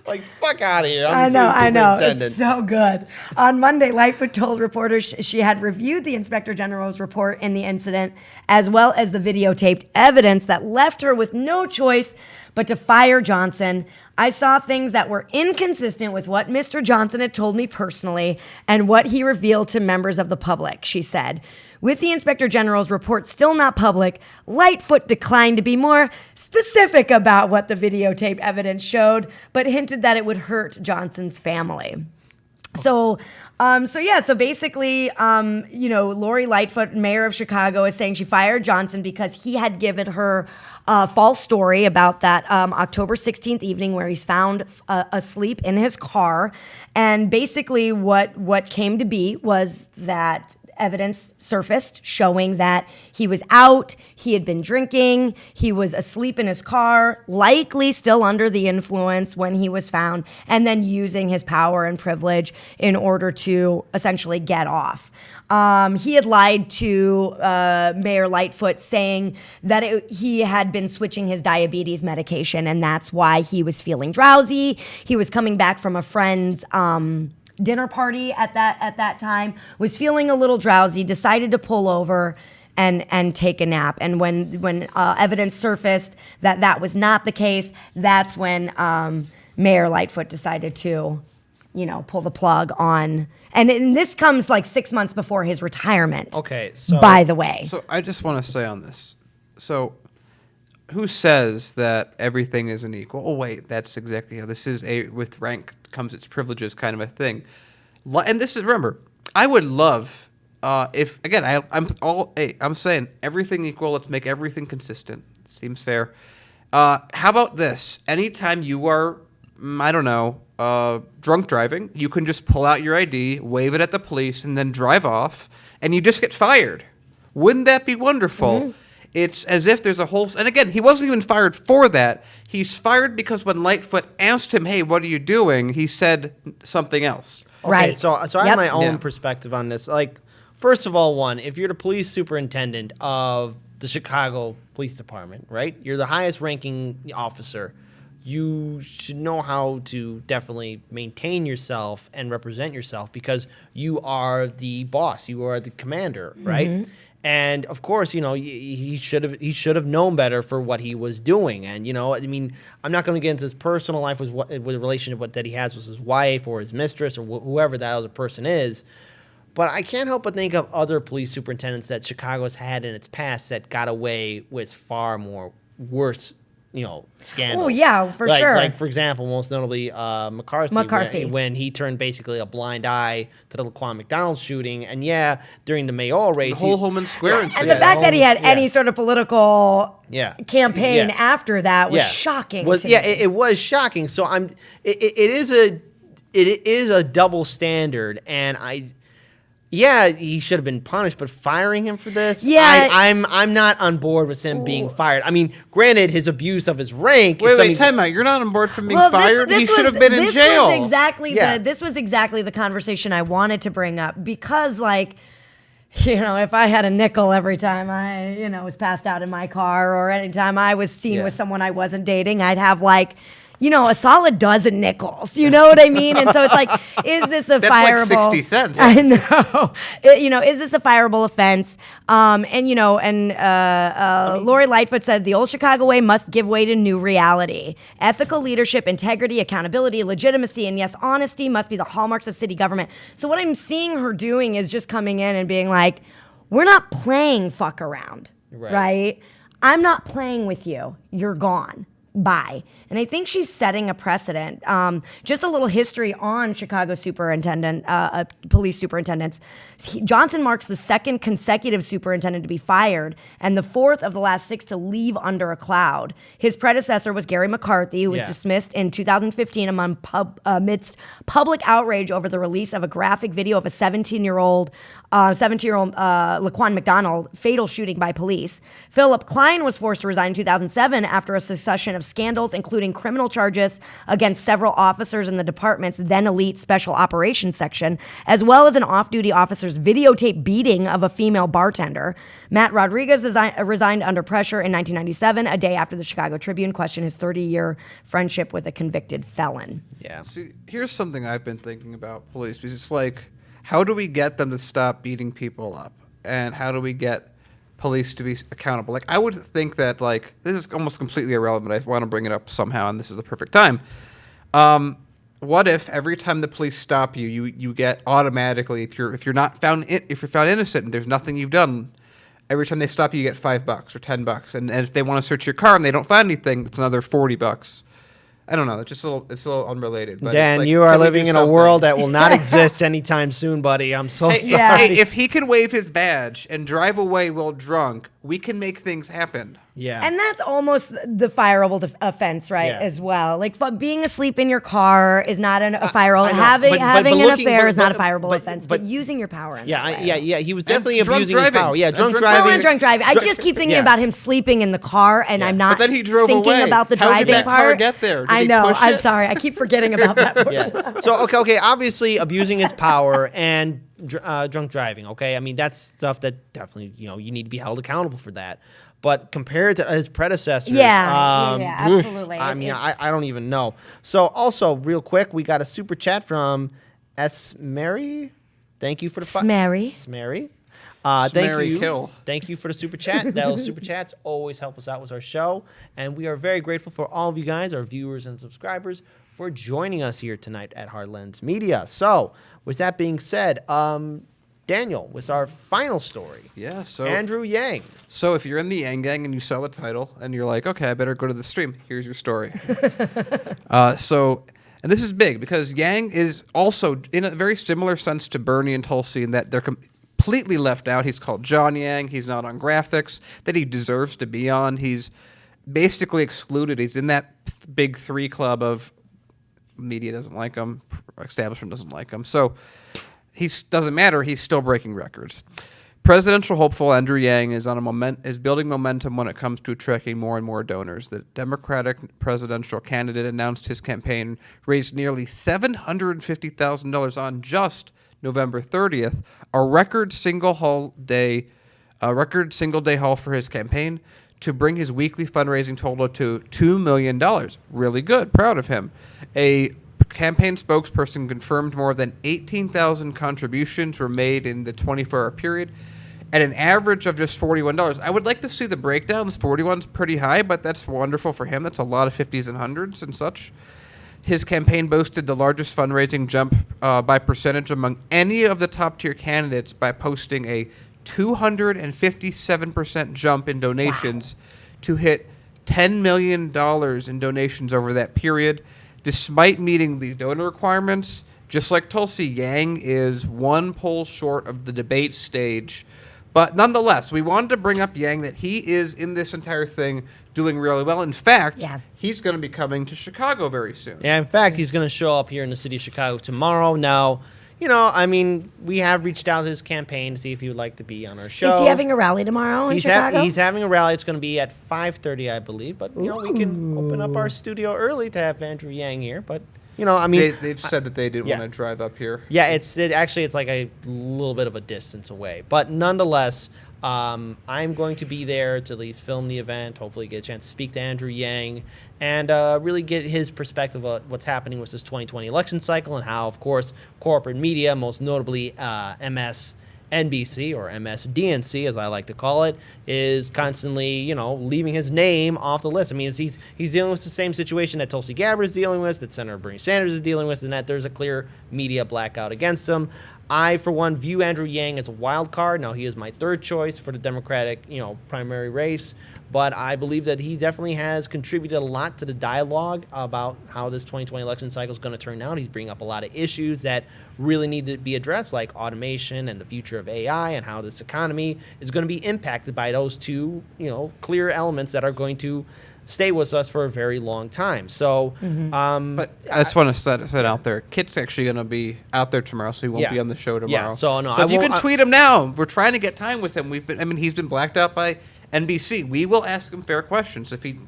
Like, fuck out of here. I know. It's so good. On Monday, Lightfoot told reporters she had reviewed the Inspector General's report in the incident, as well as the videotaped evidence that left her with no choice but to fire Johnson. I saw things that were inconsistent with what Mr. Johnson had told me personally and what he revealed to members of the public, she said. With the Inspector General's report still not public, Lightfoot declined to be more specific about what the videotape evidence showed, but hinted that it would hurt Johnson's family. So basically, Lori Lightfoot, mayor of Chicago, is saying she fired Johnson because he had given her a false story about that October 16th evening where he's found asleep in his car. And basically what came to be was that evidence surfaced showing that he was out, he had been drinking, he was asleep in his car, likely still under the influence when he was found, and then using his power and privilege in order to essentially get off. He had lied to Mayor Lightfoot, saying that he had been switching his diabetes medication, and that's why he was feeling drowsy. He was coming back from a friend's dinner party at that time, was feeling a little drowsy, decided to pull over and take a nap. And when evidence surfaced that was not the case, that's when Mayor Lightfoot decided to, pull the plug on. And this comes like 6 months before his retirement. Okay, so by the way. So I just want to say on this. So who says that everything isn't equal? Oh, wait, that's exactly how this is. With rank comes its privileges kind of a thing. And this is, remember, I would love if, again, I'm saying everything equal. Let's make everything consistent. Seems fair. How about this? Anytime you are, drunk driving, you can just pull out your ID, wave it at the police, and then drive off, and you just get fired. Wouldn't that be wonderful? Mm-hmm. It's as if there's a whole... And again, he wasn't even fired for that. He's fired because when Lightfoot asked him, hey, what are you doing? He said something else. Okay, right. So I have my own perspective on this. Like, first of all, if you're the police superintendent of the Chicago Police Department, right? You're the highest ranking officer. You should know how to definitely maintain yourself and represent yourself because you are the boss. You are the commander, right? Mm-hmm. And of course, he should have known better for what he was doing. And I'm not going to get into his personal life with the relationship that he has with his wife or his mistress or whoever that other person is. But I can't help but think of other police superintendents that Chicago's had in its past that got away with far more worse scandals. Oh, yeah, for sure. Like, for example, most notably McCarthy. When he turned basically a blind eye to the Laquan McDonald shooting. And, during the mayoral race. The whole Holman Square incident. And the fact that he had any sort of political campaign after that was shocking. It was shocking. So it is a double standard. And he should have been punished, but firing him for this, I'm not on board with him being fired. I mean, granted, his abuse of his rank. Wait, time out. You're not on board for being fired. He should have been in jail. This was exactly the conversation I wanted to bring up because, if I had a nickel every time I, was passed out in my car or anytime I was seen with someone I wasn't dating, I'd have a solid dozen nickels. You know what I mean? And so it's like, is this a fireable? That's like 60 cents. I know. Is this a fireable offense? Lori Lightfoot said the old Chicago way must give way to new reality. Ethical leadership, integrity, accountability, legitimacy, and yes, honesty must be the hallmarks of city government. So what I'm seeing her doing is just coming in and being like, we're not playing fuck around, right? I'm not playing with you. You're gone. Bye. And I think she's setting a precedent. Just a little history on Chicago police superintendents. Johnson marks the second consecutive superintendent to be fired and the fourth of the last 6 to leave under a cloud. His predecessor was Gary McCarthy, who was dismissed in 2015 amidst public outrage over the release of a graphic video of a 17-year-old Laquan McDonald fatal shooting by police. Philip Klein was forced to resign in 2007 after a succession of scandals, including criminal charges against several officers in the department's then elite special operations section, as well as an off-duty officer's videotape beating of a female bartender. Matt Rodriguez resigned under pressure in 1997, a day after the Chicago Tribune questioned his 30-year friendship with a convicted felon. Yeah. See, here's something I've been thinking about police, because it's like, how do we get them to stop beating people up? And how do we get police to be accountable. Like, I would think that, like, this is almost completely irrelevant. I want to bring it up somehow, and this is the perfect time. What if every time the police stop you, you get automatically, if you're found innocent and there's nothing you've done, every time they stop you, you get $5 or $10, and if they want to search your car and they don't find anything, it's another $40. I don't know. It's a little unrelated. But Dan, it's like, you are can we living do in a something? world that will not exist anytime soon, buddy. I'm so sorry. Hey, if he can wave his badge and drive away while drunk, we can make things happen. Yeah. And that's almost the fireable offense, right? Yeah. As well. Like being asleep in your car is not a fireable. I know, having but an looking- affair but- is not a but- fireable offense. But using your power in that way. Yeah. He was definitely drunk abusing his driving. power. Yeah, And drunk drunk driving. No, and drunk driving. I just keep thinking Yeah. about him sleeping in the car, and I'm not But then he drove thinking away. about the How did driving that car part. get there? Did I he know. push I'm it? sorry. I keep forgetting about that part. Yeah. So okay. Obviously, abusing his power and drunk driving. Okay. I mean, that's stuff that definitely you need to be held accountable for that. But compared to his predecessors, Yeah, absolutely. I mean, I don't even know. So also, real quick, we got a super chat from S. Mary. Thank you for the Smerry. Smary. Smary Thank you. Hill. Thank you for the super chat. Those super chats always help us out with our show. And we are very grateful for all of you guys, our viewers and subscribers, for joining us here tonight at Heartlands Media. So, with that being said, Daniel, with our final story. Yeah, so Andrew Yang. So if you're in the Yang Gang and you saw the title and you're like, okay, I better go to the stream. Here's your story. And this is big because Yang is also in a very similar sense to Bernie and Tulsi in that they're completely left out. He's called John Yang. He's not on graphics that he deserves to be on. He's basically excluded. He's in that big three club of media doesn't like him, establishment doesn't like him. So he doesn't matter. He's still breaking records. Presidential hopeful Andrew Yang is building momentum when it comes to attracting more and more donors. The Democratic presidential candidate announced his campaign raised nearly $750,000 on just November 30th, a record single day haul for his campaign, to bring his weekly fundraising total to $2 million. Really good. Proud of him. A campaign spokesperson confirmed more than 18,000 contributions were made in the 24-hour period at an average of just $41. I would like to see the breakdowns. 41's pretty high, but that's wonderful for him. That's a lot of 50s and 100s and such. His campaign boasted the largest fundraising jump by percentage among any of the top-tier candidates by posting a 257% jump in donations to hit $10 million in donations over that period. Despite meeting the donor requirements, just like Tulsi, Yang is one poll short of the debate stage. But nonetheless, we wanted to bring up Yang, that he is in this entire thing doing really well. In fact, he's going to be coming to Chicago very soon. Yeah, in fact, he's going to show up here in the city of Chicago tomorrow. Now, I mean, we have reached out to his campaign to see if he would like to be on our show. Is he having a rally tomorrow in Chicago? He's having a rally. It's going to be at 5:30, I believe. But, we can open up our studio early to have Andrew Yang here. But, I mean... They've said that they didn't want to drive up here. Yeah, it's like a little bit of a distance away. But nonetheless, I'm going to be there to at least film the event, hopefully get a chance to speak to Andrew Yang, and really get his perspective of what's happening with this 2020 election cycle and how, of course, corporate media, most notably MSNBC or MSDNC, as I like to call it, is constantly, leaving his name off the list. I mean, he's dealing with the same situation that Tulsi Gabbard is dealing with, that Senator Bernie Sanders is dealing with, and that there's a clear media blackout against him. I, for one, view Andrew Yang as a wild card. Now, he is my third choice for the Democratic, primary race, but I believe that he definitely has contributed a lot to the dialogue about how this 2020 election cycle is going to turn out. He's bringing up a lot of issues that really need to be addressed, like automation and the future of AI and how this economy is going to be impacted by those two, clear elements that are going to stay with us for a very long time. So, but I just want to set out there. Kit's actually going to be out there tomorrow, so he won't be on the show tomorrow. Yeah, so if you can tweet him now, we're trying to get time with him. He's been blacked out by NBC. We will ask him fair questions if he,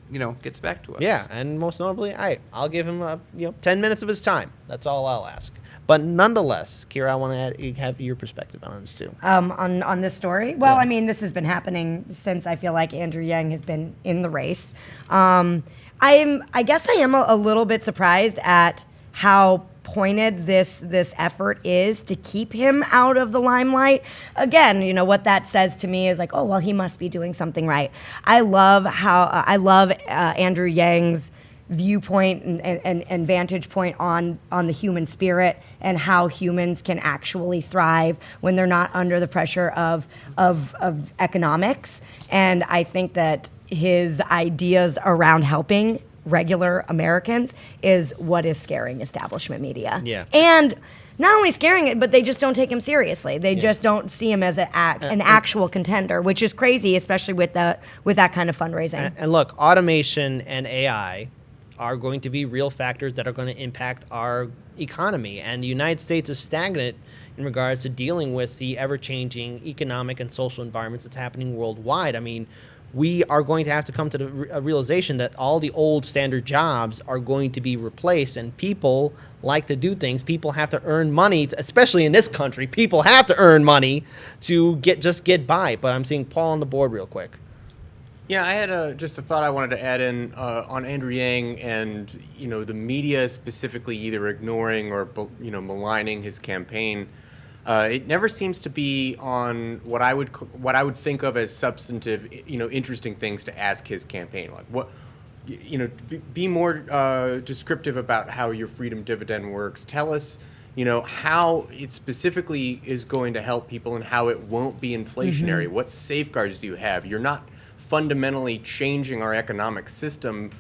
gets back to us. Yeah, and most notably, I'll give him 10 minutes of his time. That's all I'll ask. But nonetheless, Kira, I want to have your perspective on this too. On this story? Well, I mean, this has been happening since I feel like Andrew Yang has been in the race. I guess I am a little bit surprised at how pointed this effort is to keep him out of the limelight, again, you know, what that says to me is like, oh, well, he must be doing something right. I love Andrew Yang's viewpoint and vantage point on the human spirit and how humans can actually thrive when they're not under the pressure of economics. And I think that his ideas around helping regular Americans is what is scaring establishment media. Yeah. And not only scaring it, but they just don't take him seriously. They just don't see him as an actual contender, which is crazy, especially with that kind of fundraising. And look, automation and AI are going to be real factors that are going to impact our economy. And the United States is stagnant in regards to dealing with the ever-changing economic and social environments that's happening worldwide. I mean, we are going to have to come to the realization that all the old standard jobs are going to be replaced, and people like to do things. People have to earn money, especially in this country. People have to earn money to get by. But I'm seeing Paul on the board real quick. Yeah, I had just a thought I wanted to add in on Andrew Yang and, you know, the media specifically either ignoring or, you know, maligning his campaign. It never seems to be on what I would think of as substantive, you know, interesting things to ask his campaign. Like what, you know, be more descriptive about how your freedom dividend works. Tell us, you know, how it specifically is going to help people and how it won't be inflationary. What safeguards do you have? You're not fundamentally changing our economic system.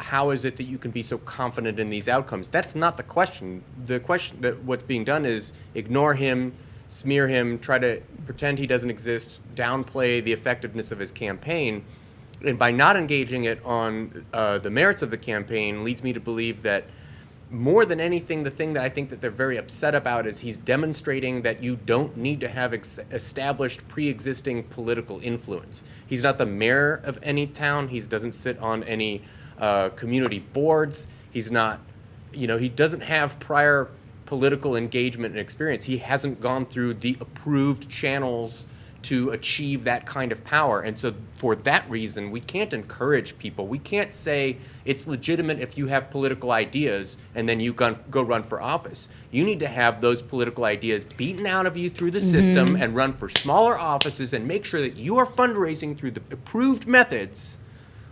How is it that you can be so confident in these outcomes? That's not the question. The question that what's being done is ignore him, smear him, try to pretend he doesn't exist, downplay the effectiveness of his campaign. And by not engaging it on the merits of the campaign leads me to believe that more than anything, the thing that I think that they're very upset about is he's demonstrating that you don't need to have established pre-existing political influence. He's not the mayor of any town. He doesn't sit on any community boards. He's not, you know, he doesn't have prior political engagement and experience. He hasn't gone through the approved channels to achieve that kind of power. And so for that reason, we can't encourage people. We can't say it's legitimate if you have political ideas and then you go run for office. You need to have those political ideas beaten out of you through the system and run for smaller offices and make sure that you are fundraising through the approved methods.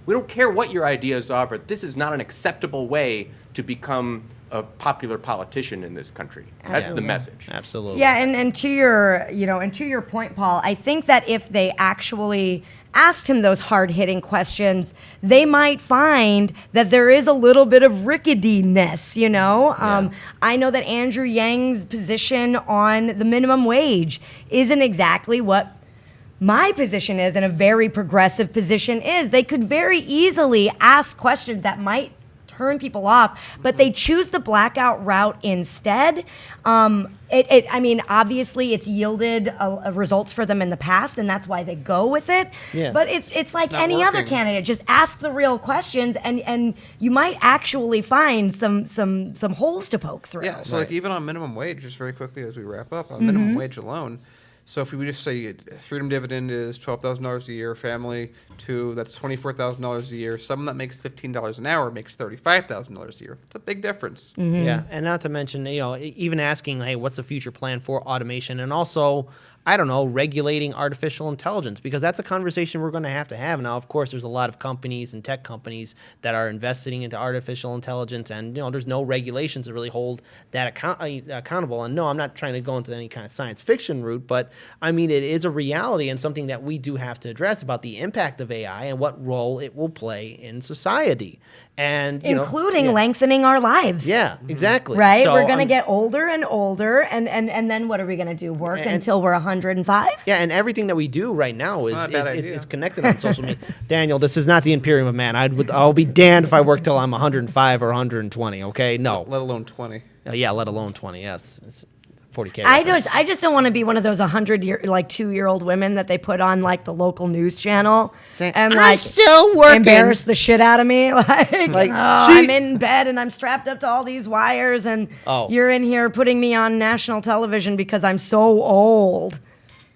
We don't care what your ideas are, but this is not an acceptable way to become a popular politician in this country. That's the message. Absolutely. Yeah, and to your point, Paul, I think that if they actually asked him those hard-hitting questions, they might find that there is a little bit of rickettiness, you know? I know that Andrew Yang's position on the minimum wage isn't exactly what my position is, and a very progressive position is. They could very easily ask questions that might turn people off, but they choose the blackout route instead. I mean, obviously, it's yielded results for them in the past, and that's why they go with it. Yeah. But it's like any other candidate. Just ask the real questions, and you might actually find some holes to poke through. Yeah. So like even on minimum wage, just very quickly as we wrap up, on minimum wage alone. So if we just say freedom dividend is $12,000 a year, family two, that's $24,000 a year. Someone that makes $15 an hour makes $35,000 a year. It's a big difference. Yeah, and not to mention, you know, even asking, hey, what's the future plan for automation, and also, I don't know, regulating artificial intelligence, because that's a conversation we're going to have. Now, of course, there's a lot of companies and tech companies that are investing into artificial intelligence, and, you know, there's no regulations to really hold that accountable. And no, I'm not trying to go into any kind of science fiction route, but I mean, it is a reality and something that we do have to address about the impact of AI and what role it will play in society. And including lengthening our lives. Yeah, exactly. Right? So, we're going to get older and older, and then what are we going to do? Work until we're 105? Yeah, and everything that we do right now is connected on social media. Daniel, this is not the Imperium of Man. I'll be damned if I work till I'm 105 or 120, okay? No. Let alone 20. Yeah, let alone 20, yes. It's 40K. I just don't want to be one of those 2-year-old women that they put on like the local news channel and I'm still working. Embarrass the shit out of me. I'm in bed and I'm strapped up to all these wires, and you're in here putting me on national television because I'm so old.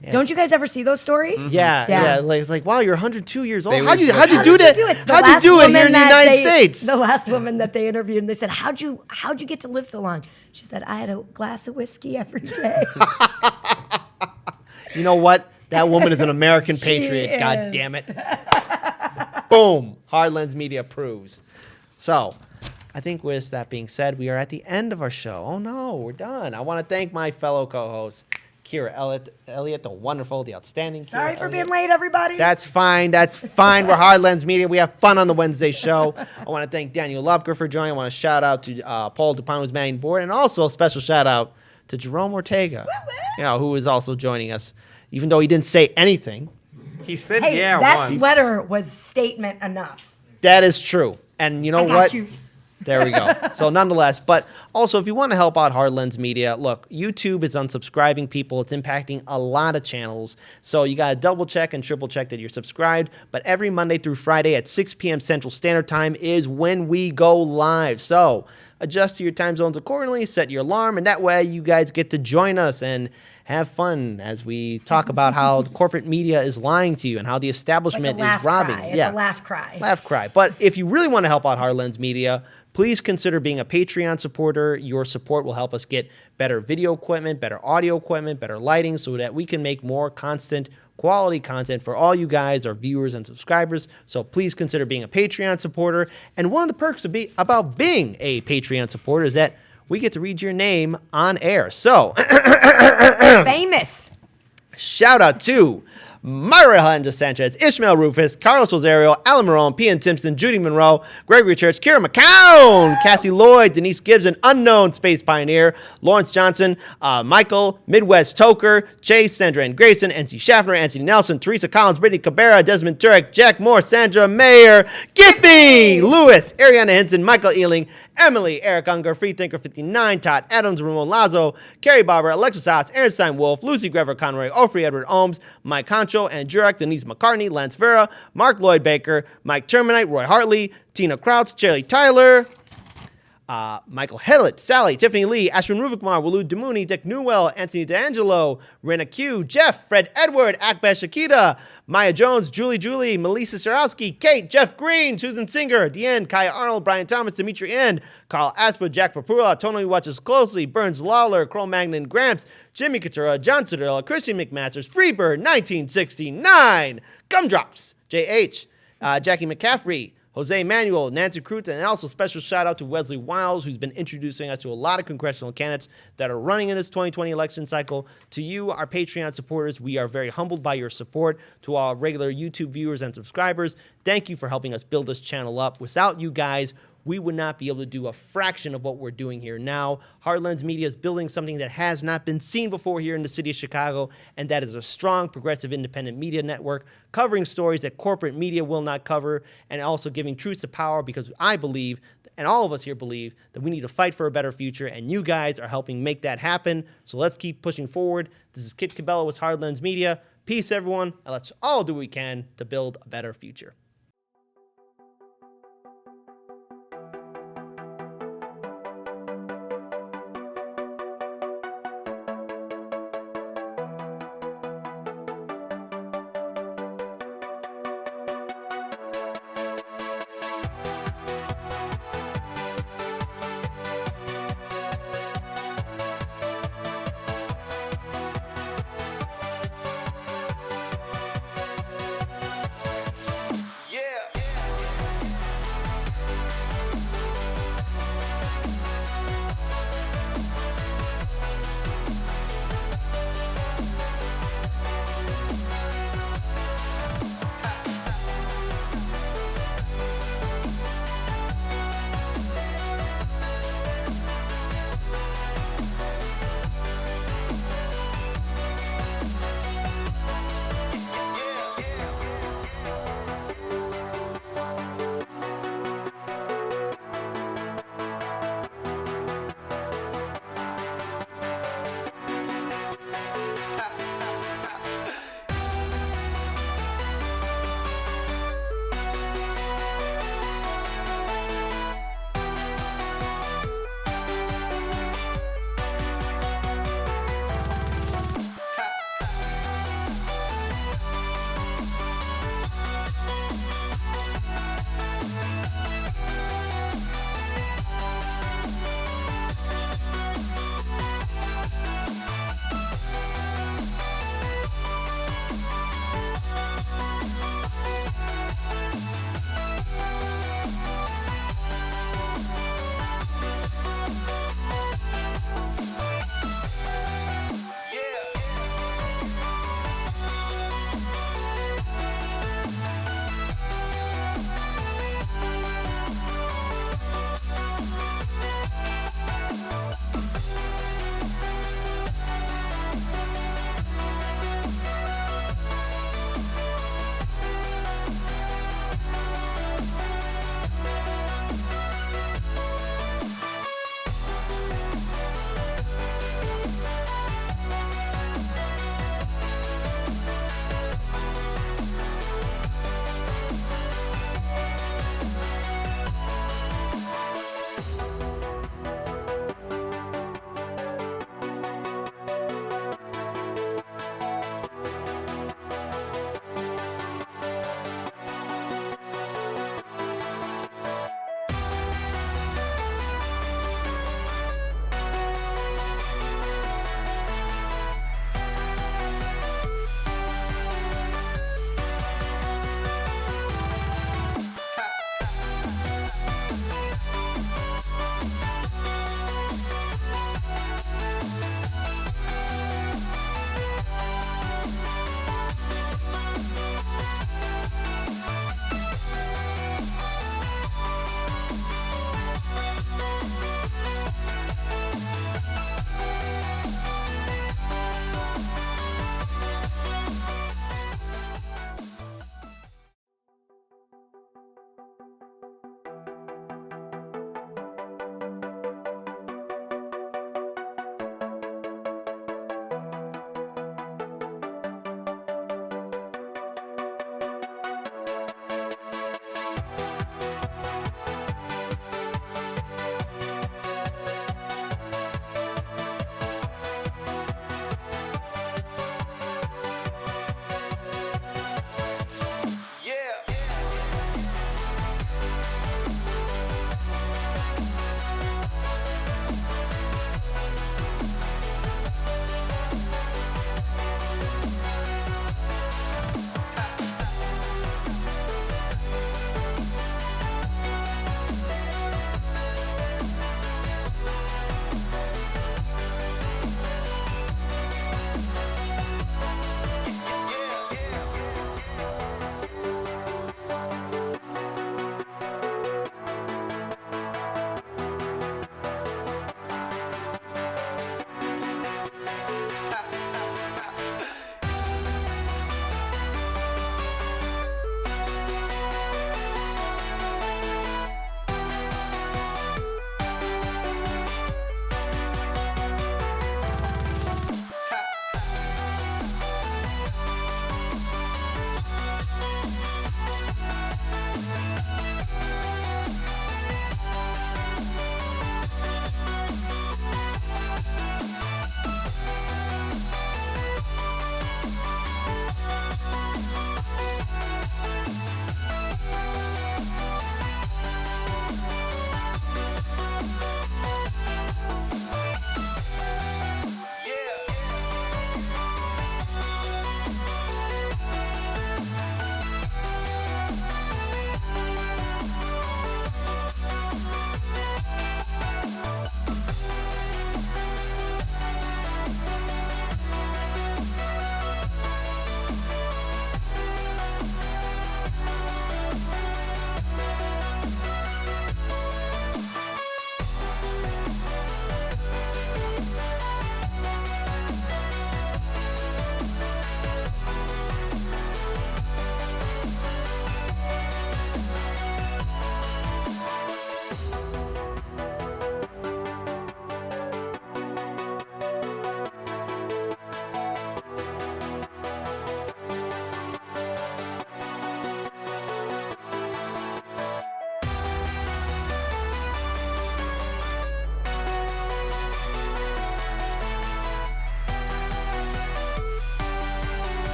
Yes. Don't you guys ever see those stories? Yeah. Like, it's like, wow, you're 102 years old. They How'd you always- do that? How'd you do it here in the United States? The last woman that they interviewed, and they said, "How'd you get to live so long?" She said, "I had a glass of whiskey every day." You know what? That woman is an American patriot. God is. damn it. Boom. Hard Lens Media approves. So, I think with that being said, we are at the end of our show. Oh no, we're done. I want to thank my fellow co-hosts, Kira Elliott, the wonderful, the outstanding. Sorry Kira for Elliott. being late, everybody. That's fine. We're Hard Lens Media. We have fun on the Wednesday show. I want to thank Daniel Lubker for joining. I want to shout out to Paul Dupont, who's manning the board, and also a special shout out to Jerome Ortega, who is also joining us, even though he didn't say anything. He said Hey, yeah that once. sweater was statement enough. That is true. And you know I got what? you. There we go. So nonetheless, but also if you want to help out Hard Lens Media, look, YouTube is unsubscribing people. It's impacting a lot of channels. So you got to double check and triple check that you're subscribed. But every Monday through Friday at 6 p.m. Central Standard Time is when we go live. So adjust to your time zones accordingly, set your alarm, and that way you guys get to join us and have fun as we talk about how the corporate media is lying to you and how the establishment is robbing. It's a laugh cry. Laugh cry. But if you really want to help out Hard Lens Media, please consider being a Patreon supporter. Your support will help us get better video equipment, better audio equipment, better lighting, so that we can make more constant quality content for all you guys, our viewers and subscribers. So please consider being a Patreon supporter. And one of the perks about being a Patreon supporter is that we get to read your name on air. So Famous. shout out to Myra Alejandra Sanchez, Ishmael Rufus, Carlos Rosario, Alan Marone, Pian Timpson, Judy Monroe, Gregory Church, Kira McCown, Cassie Lloyd, Denise Gibbs, an unknown space pioneer, Lawrence Johnson, Michael, Midwest Toker, Chase, Sandra and Grayson, NC Schaffner, Anthony Nelson, Teresa Collins, Brittany Cabrera, Desmond Turek, Jack Moore, Sandra Mayer, Giffy, Lewis, Ariana Henson, Michael Ealing, Emily, Eric Unger, Freethinker 59, Todd Adams, Ramon Lazo, Carrie Barber, Alexis Haas, Aaron Stein Wolf, Lucy Grever Conroy, Ofri Edward Ohms, Mike Concho, and Jurek, Denise McCartney, Lance Vera, Mark Lloyd Baker, Mike Terminite, Roy Hartley, Tina Krautz, Cherry Tyler, Michael Hillett, Sally, Tiffany Lee, Ashwin Ruvikmar, Walud Demooney, Dick Newell, Anthony D'Angelo, Rena Q, Jeff, Fred Edward, Akbash Shakita, Maya Jones, Julie, Melissa Sarowski, Kate, Jeff Green, Susan Singer, Deanne, Kaya Arnold, Brian Thomas, Dimitri End, Carl Asper, Jack Papula, Tony Watches Closely, Burns Lawler, Cro-Magnon Gramps, Jimmy Coutura, John Citadella, Christian McMasters, Freebird, 1969, Gumdrops, JH, Jackie McCaffrey, Jose Manuel, Nancy Kruta, and also special shout out to Wesley Wiles, who's been introducing us to a lot of congressional candidates that are running in this 2020 election cycle. To you, our Patreon supporters, we are very humbled by your support. To our regular YouTube viewers and subscribers, thank you for helping us build this channel up. Without you guys, we would not be able to do a fraction of what we're doing here now. Hard Lens Media is building something that has not been seen before here in the city of Chicago, and that is a strong, progressive, independent media network covering stories that corporate media will not cover, and also giving truth to power, because I believe, and all of us here believe, that we need to fight for a better future, and you guys are helping make that happen. So let's keep pushing forward. This is Kit Cabello with Hard Lens Media. Peace, everyone, and let's all do what we can to build a better future.